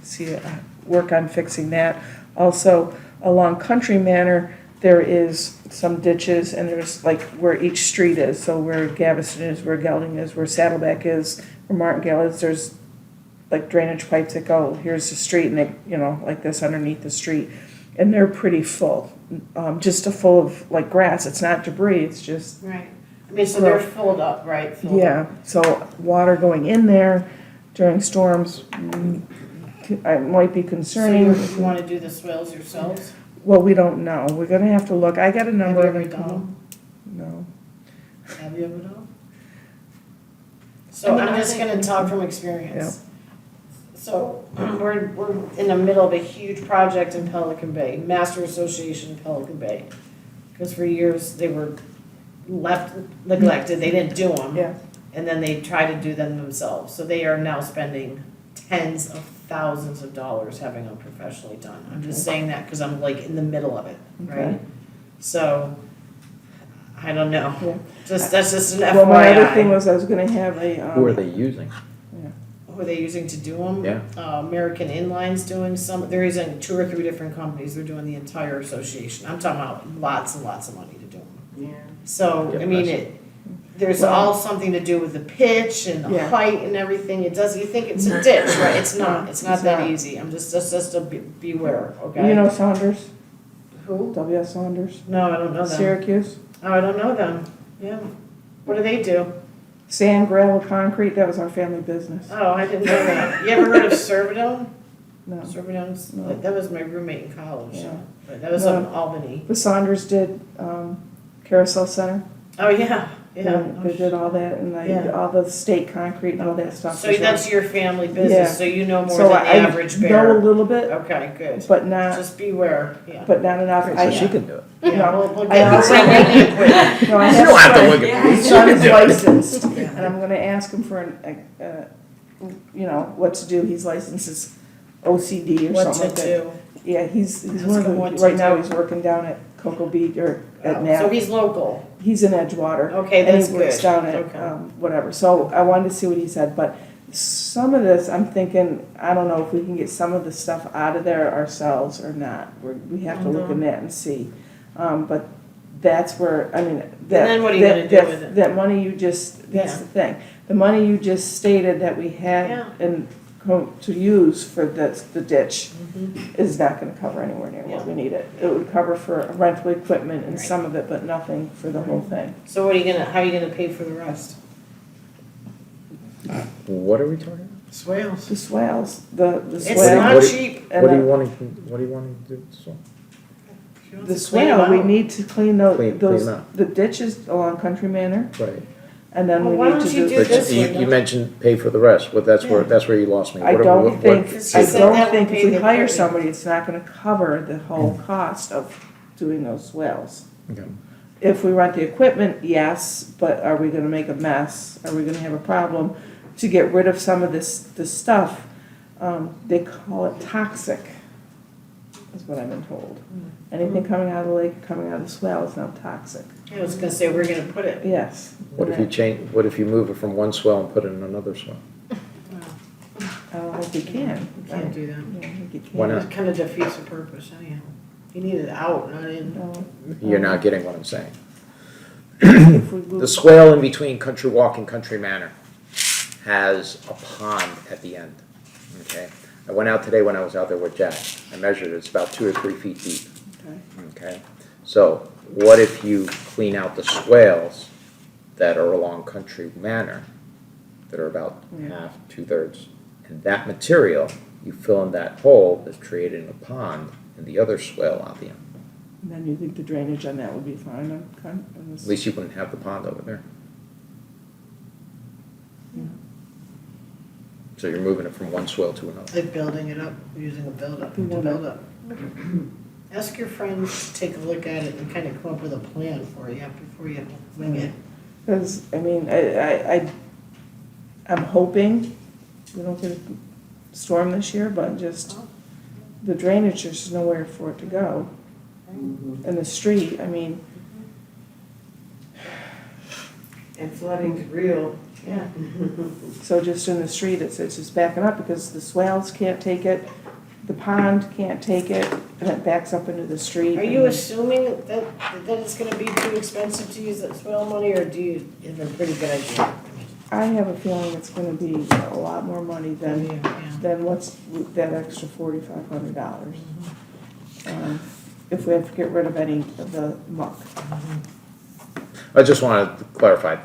work on fixing that. Also, along Country Manor, there is some ditches, and there's like where each street is, so where Galveston is, where Gelding is, where Saddleback is, where Martingale is, there's like drainage pipes that go, here's the street, and they, like this underneath the street, and they're pretty full, just full of like grass, it's not debris, it's just, Right. I mean, so they're filled up, right? Filled yeah, up. so water going in there during storms, I might be So concerning. you wanna do the swales yourselves? Well, we don't know, we're gonna have to look, I got a Have you number of ever them. done them? No. Have you ever done them? So I'm just gonna talk from experience. So we're in the middle of a huge project in Pelican Bay, Master Association in Pelican Bay. Because for years they were left neglected, they didn't do them. Yeah. And then they try to do them themselves. So they are now spending tens of thousands of dollars having them professionally done. I'm just saying that because I'm like in the middle of it, right? Okay. So, I don't know. Yeah. That's just an FYI. Well, my other thing was I was gonna have a, Who are they using? Who are they using to do them? Yeah. American Inline's doing some, they're using 2 or 3 different companies, they're doing the entire association. I'm talking about lots and lots of money to do them. Yeah. So, Yeah, I mean, that's- there's Well- all something to do with the pitch and the Yeah. height and everything. It does, you think it's a ditch, right? It's not It's that not. easy. I'm just to beware, okay? you know Saunders, Who? W.S. Saunders, No, I don't know them. Syracuse. Oh, I don't know them. Yeah. What do they do? Sand, gravel, concrete, that was our family business. Oh, I didn't know that. You ever heard of Servodome? No. Servodome's, No. that was my roommate in college. Yeah. But that was No. up in Albany. The Saunders did, Carousel Center. Oh, yeah, yeah. They did all that, and Yeah. all the state concrete and all that stuff. So that's your family Yeah. business, so you know more So than the average I know a bear. little bit, Okay, good. but not, Just beware, yeah. but not enough. So she can do it. Yeah, we'll I get also- bring in the equipment. No, I You don't have to have look to at me. his She son can is do it. licensed, and I'm gonna ask him for what to do, he's licensed as OCD or What something like to that. do. Yeah, he's Ask one of him what the, to right now do. he's working down at Cocoa Beach or at So Nap. he's local. He's in Edgewater. Okay, And that's he works good. down at, Okay. whatever, so I wanted to see what he said, but some of this, I'm thinking, I don't know if we can get some of the stuff out of there ourselves or not. We have to look in that and see, but that's where, I mean, that. then what are you gonna do with it? That money you just, that's the thing, the money you just stated that we Yeah. had to use for the ditch Mm-hmm. is not gonna cover anywhere near what we need it. It would cover for rental equipment and some of it, but nothing for the whole thing. So how are you gonna pay for the rest? What are we talking about? Swales. The swales, the It's swale. not What do- cheap. and What do you the- want to do? So, She wants The to clean 'em swale, we out. need to clean Clean those, them out. the ditches along Country Manor, right. and then Well, we why need don't to you do. do But this you, one, you though. mentioned pay for the rest, but that's where, Yeah. that's where you lost me. I What- don't what- think, Because I she said don't that would think pay if we the hire equipment. somebody, it's not gonna cover the whole cost of doing those swales. Okay. If we rent the equipment, yes, but are we gonna make a mess? Are we gonna have a problem? To get rid of some of this stuff, they call it toxic, is what I've been told. Anything coming out of the lake, coming out of the swale is now toxic. I was gonna say, we're gonna put it. Yes. What if what if you move it from one swell and put it in another swell? I don't think you can. You can't do that. Yeah, I think you can. Why not? It kind of defeats the purpose anyhow. You need it out, not in. No. You're not getting what I'm saying. If we The move- swale in between Country Walk and Country Manor has a pond at the end, okay? I went out today when I was out there with Jack. I measured it, it's about 2 or 3 feet deep, Okay. okay? So what if you clean out the swales that are along Country Manor, that are about half, 2/3, and that material, you fill in that hole that's created in a pond in the other swale out the end. And then you think the drainage on that would be fine on this? At least you wouldn't have the pond over there. So you're moving it from one swale to another. Like building it up, using a build-up to build up. Ask your friends to take a look at it and kind of come up with a plan for you before you wing it. Because, I mean, I'm hoping we don't get a storm this year, but just the drainage, there's nowhere for it to go. And the street, I mean, And flooding's real. Yeah. so just in the street, it's just backing up because the swales can't take it, the pond can't take it, and it backs up into the street. Are you assuming that it's gonna be too expensive to use that swale money, or do you have a pretty good idea? I have a feeling it's gonna be a lot more money than what's that extra $4,500. If we have to get rid of any of the muck. I just wanted to clarify,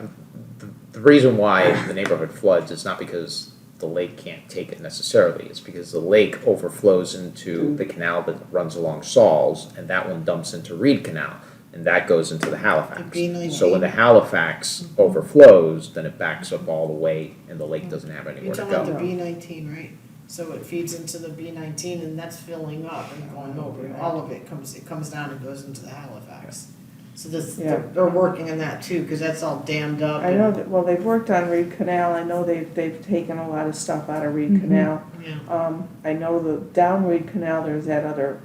the reason why the neighborhood floods is not because the lake can't take it necessarily, it's because the lake overflows into the canal that runs along Saul's, and that one dumps into Reed Canal, and that goes into the Halifax. B19. So when the Halifax overflows, then it backs up all the way, and the lake doesn't have anywhere You're to talking about the go. B19, right? So it feeds into the B19 and that's filling up and going over, all of it comes down and goes into the Halifax. So this, Yeah. they're working on that too, cause that's all dammed up. I know that, well, they've worked on Reed Canal, I know they've taken a lot of stuff out of Reed Canal. Yeah. I know the down Reed Canal, there's that other,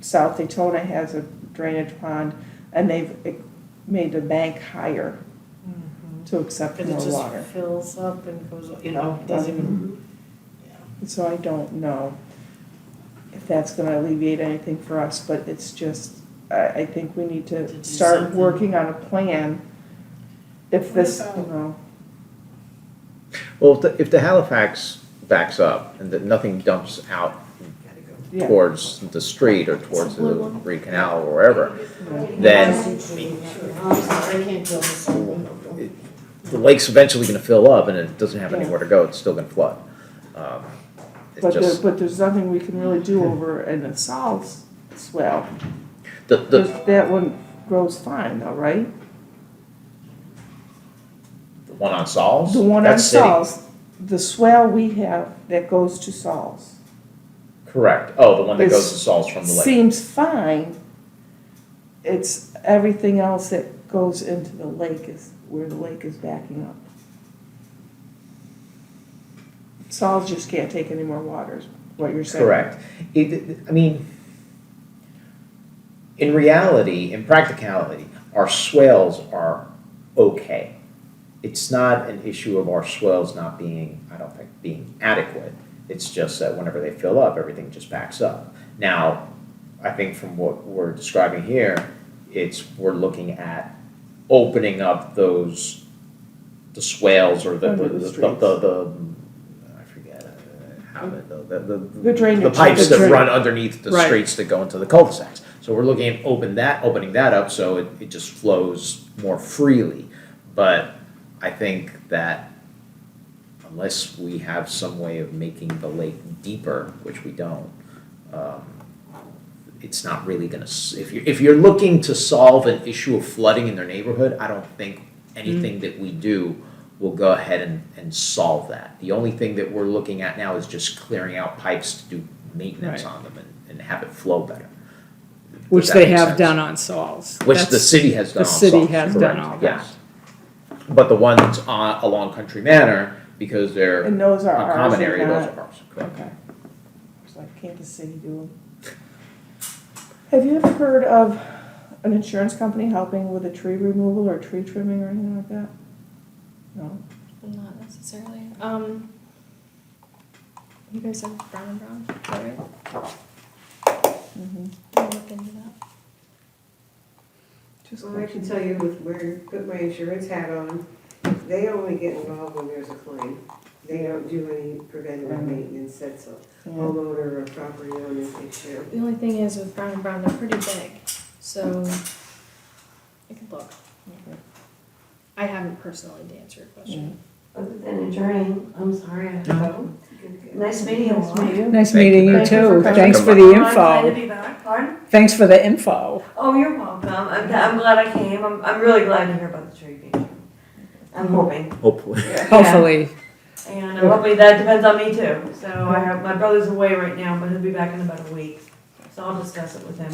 South Daytona has a drainage pond, and they've made the bank higher to accept But it more just water. fills up and goes, doesn't even, So I don't know if that's gonna alleviate anything for us, but it's just, I think we need To to do start something. working on a plan. If this, What you about- know, Well, if the Halifax backs up and that nothing dumps out yeah. towards the street or towards the Reed Canal or wherever, then I can't tell this. the lake's eventually gonna fill up and it doesn't have anywhere to go, it's still gonna flood. It's But just, but there's nothing we can really do over in the Sal's swell. the, That one grows fine though, right? the one on Saul's? The one on That's city. Sal's, the swell we have that goes to Sal's. Correct, oh, the one that goes This to Saul's from the lake. Seems fine. It's everything else that goes into the lake is where the lake is backing up. Sal's just can't take any more waters, what you're saying. Correct. I mean, in reality, in practicality, our swales are okay. It's not an issue of our swales not being, I don't think, being adequate. It's just that whenever they fill up, everything just backs up. Now, I think from what we're describing here, we're looking at opening up the swales or Under the streets. I forget how The drainage. the pipes the that drain- run underneath the Right. streets that go into the cul-de-sacs. So we're looking at opening that up so it just flows more freely. But I think that unless we have some way of making the lake deeper, which we don't, it's not really gonna, if you're looking to solve an issue of flooding in their neighborhood, I don't think anything that we do will go ahead and solve that. The only thing that we're looking at now is just clearing out pipes to do maintenance Right. on them and have it flow better. Which Does that they make have sense? done on Saul's. Which the That's- city has done the on city Saul's, has done correct, all yes. But the ones along Country Manor, because they're And those are a ours common and area, those not- are ours, correct. Okay. It's like, can't the city do them? Have you ever heard of an insurance company helping with a tree removal or tree trimming or anything like that? No? Not necessarily. You guys have Brown and Brown, is that right? Mhm. I'll look into that. Just Well, I can tell you with where, put my insurance hat on, they only get involved when there's a claim. They don't do any preventative maintenance, that's a Yeah. homeowner or property owner's issue. The only thing is with Brown and Brown, they're pretty big, so I could look. I haven't personally to answer your question. Other than adjourning, I'm sorry I have to go. Nice meeting you all. Nice Thank meeting you. you Thank you for too. coming. Thanks for the I'm glad to info. be back. Pardon? Thanks for the info. Oh, you're welcome. I'm glad I came. I'm really glad to hear about the tree being trimmed. I'm hoping. Hopefully. Hopefully. And hopefully that depends on me too. So I have, my brother's away right now, but he'll be back in about a week. So I'll discuss it with him.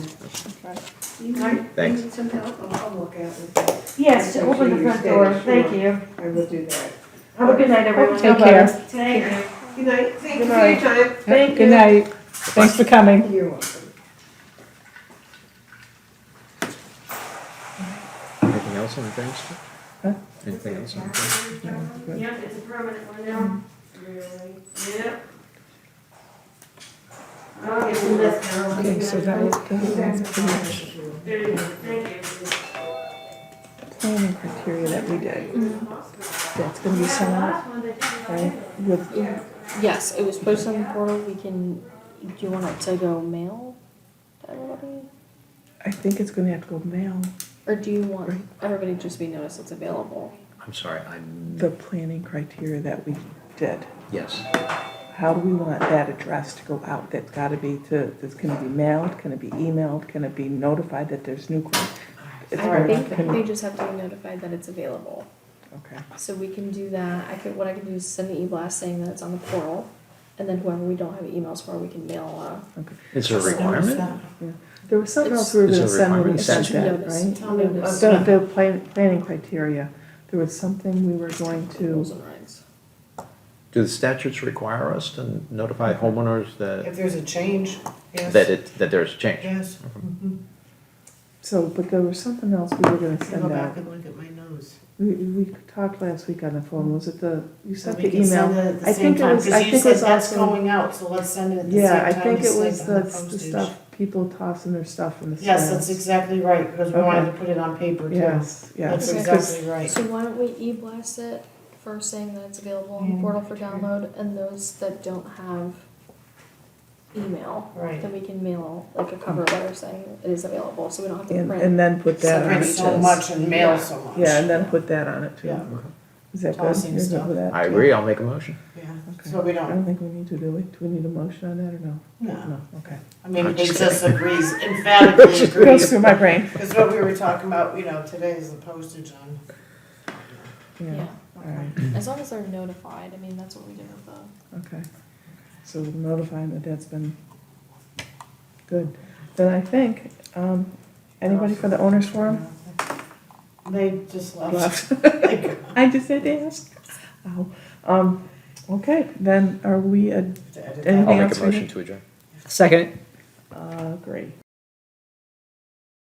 You Alright. Thanks. need some help? I'll walk out with Yes, open the front door. Thank you. you. I will do that. Have a good night, everyone. Take care. Thank you. Good night, thank you Good for your night. time. Thank Good night. Thanks for coming. You're welcome. Anything else on the drainage? Huh? Anything else on the drainage? Yep, it's a permanent one now. Really? Yep. I'll get some of this, Carol. Okay, so that's pretty much There you go, thank you. planning criteria that we did. That's gonna be sent out, right, with, Yes, it was posted on the portal, we can, do you want it to go mail to everybody? I think it's gonna have to go mail, Or do you want Right. everybody to just be noticed it's available? I'm sorry, the planning criteria that we did. yes. How do we want that address to go out? That's gotta be can it be mailed, can it be emailed, can it be notified that there's new? I think they just have to be notified that it's available. Okay, So we can do that, what I can do is send an e-blast saying that it's on the portal, and then whoever we don't have emails for, we can mail, Is there a requirement? there was something else we were Is gonna there a send when we requirement? sent that, notice. right? Tell me, Notice. The planning criteria, there was something we were going rules to, and regs. Do the statutes require us to notify homeowners that, If there's a change, yes. that there's a change? Yes. so, but there was something else we were gonna Go send back out. and look at my nose. We talked last week on the phone, was it you So sent we the can send email? it at the I same think it time, was, I because you think it said was that's also, going out, so let's send it at the same time. yeah, I think it as was like the postage. stuff, people tossing their stuff in the Yes, stands. that's exactly right, because we Okay. wanted to put it on paper too. Yes, yes. That's Okay. exactly right. So why don't we e-blast it first saying that it's available on the portal for download, and those that don't have email, Right. then we can mail like a cover letter saying it is available, so we don't have to print. And then put that on Print it so too. much and mail so much. Yeah, and then put that on it too. Yeah. Is that good? Tossing You're good stuff. with that? I agree, I'll make a motion. Yeah, Okay. so we I don't, don't think we need to, do we? Do we need a motion on that or no? no, No, okay. I mean, I'm it just just agrees, emphatically Goes agrees. through my brain. Because what we were talking about, today is the postage on. Yeah, All right, as long as they're notified, I mean, that's what we did with the. okay. So notify them that that's been good. Then I think, anybody for the owners forum? They just left. Left. Like, I just had to ask. Ow. Okay, then are we, to edit that. Anything I'll make else a we motion need? to adjourn. Second. Great.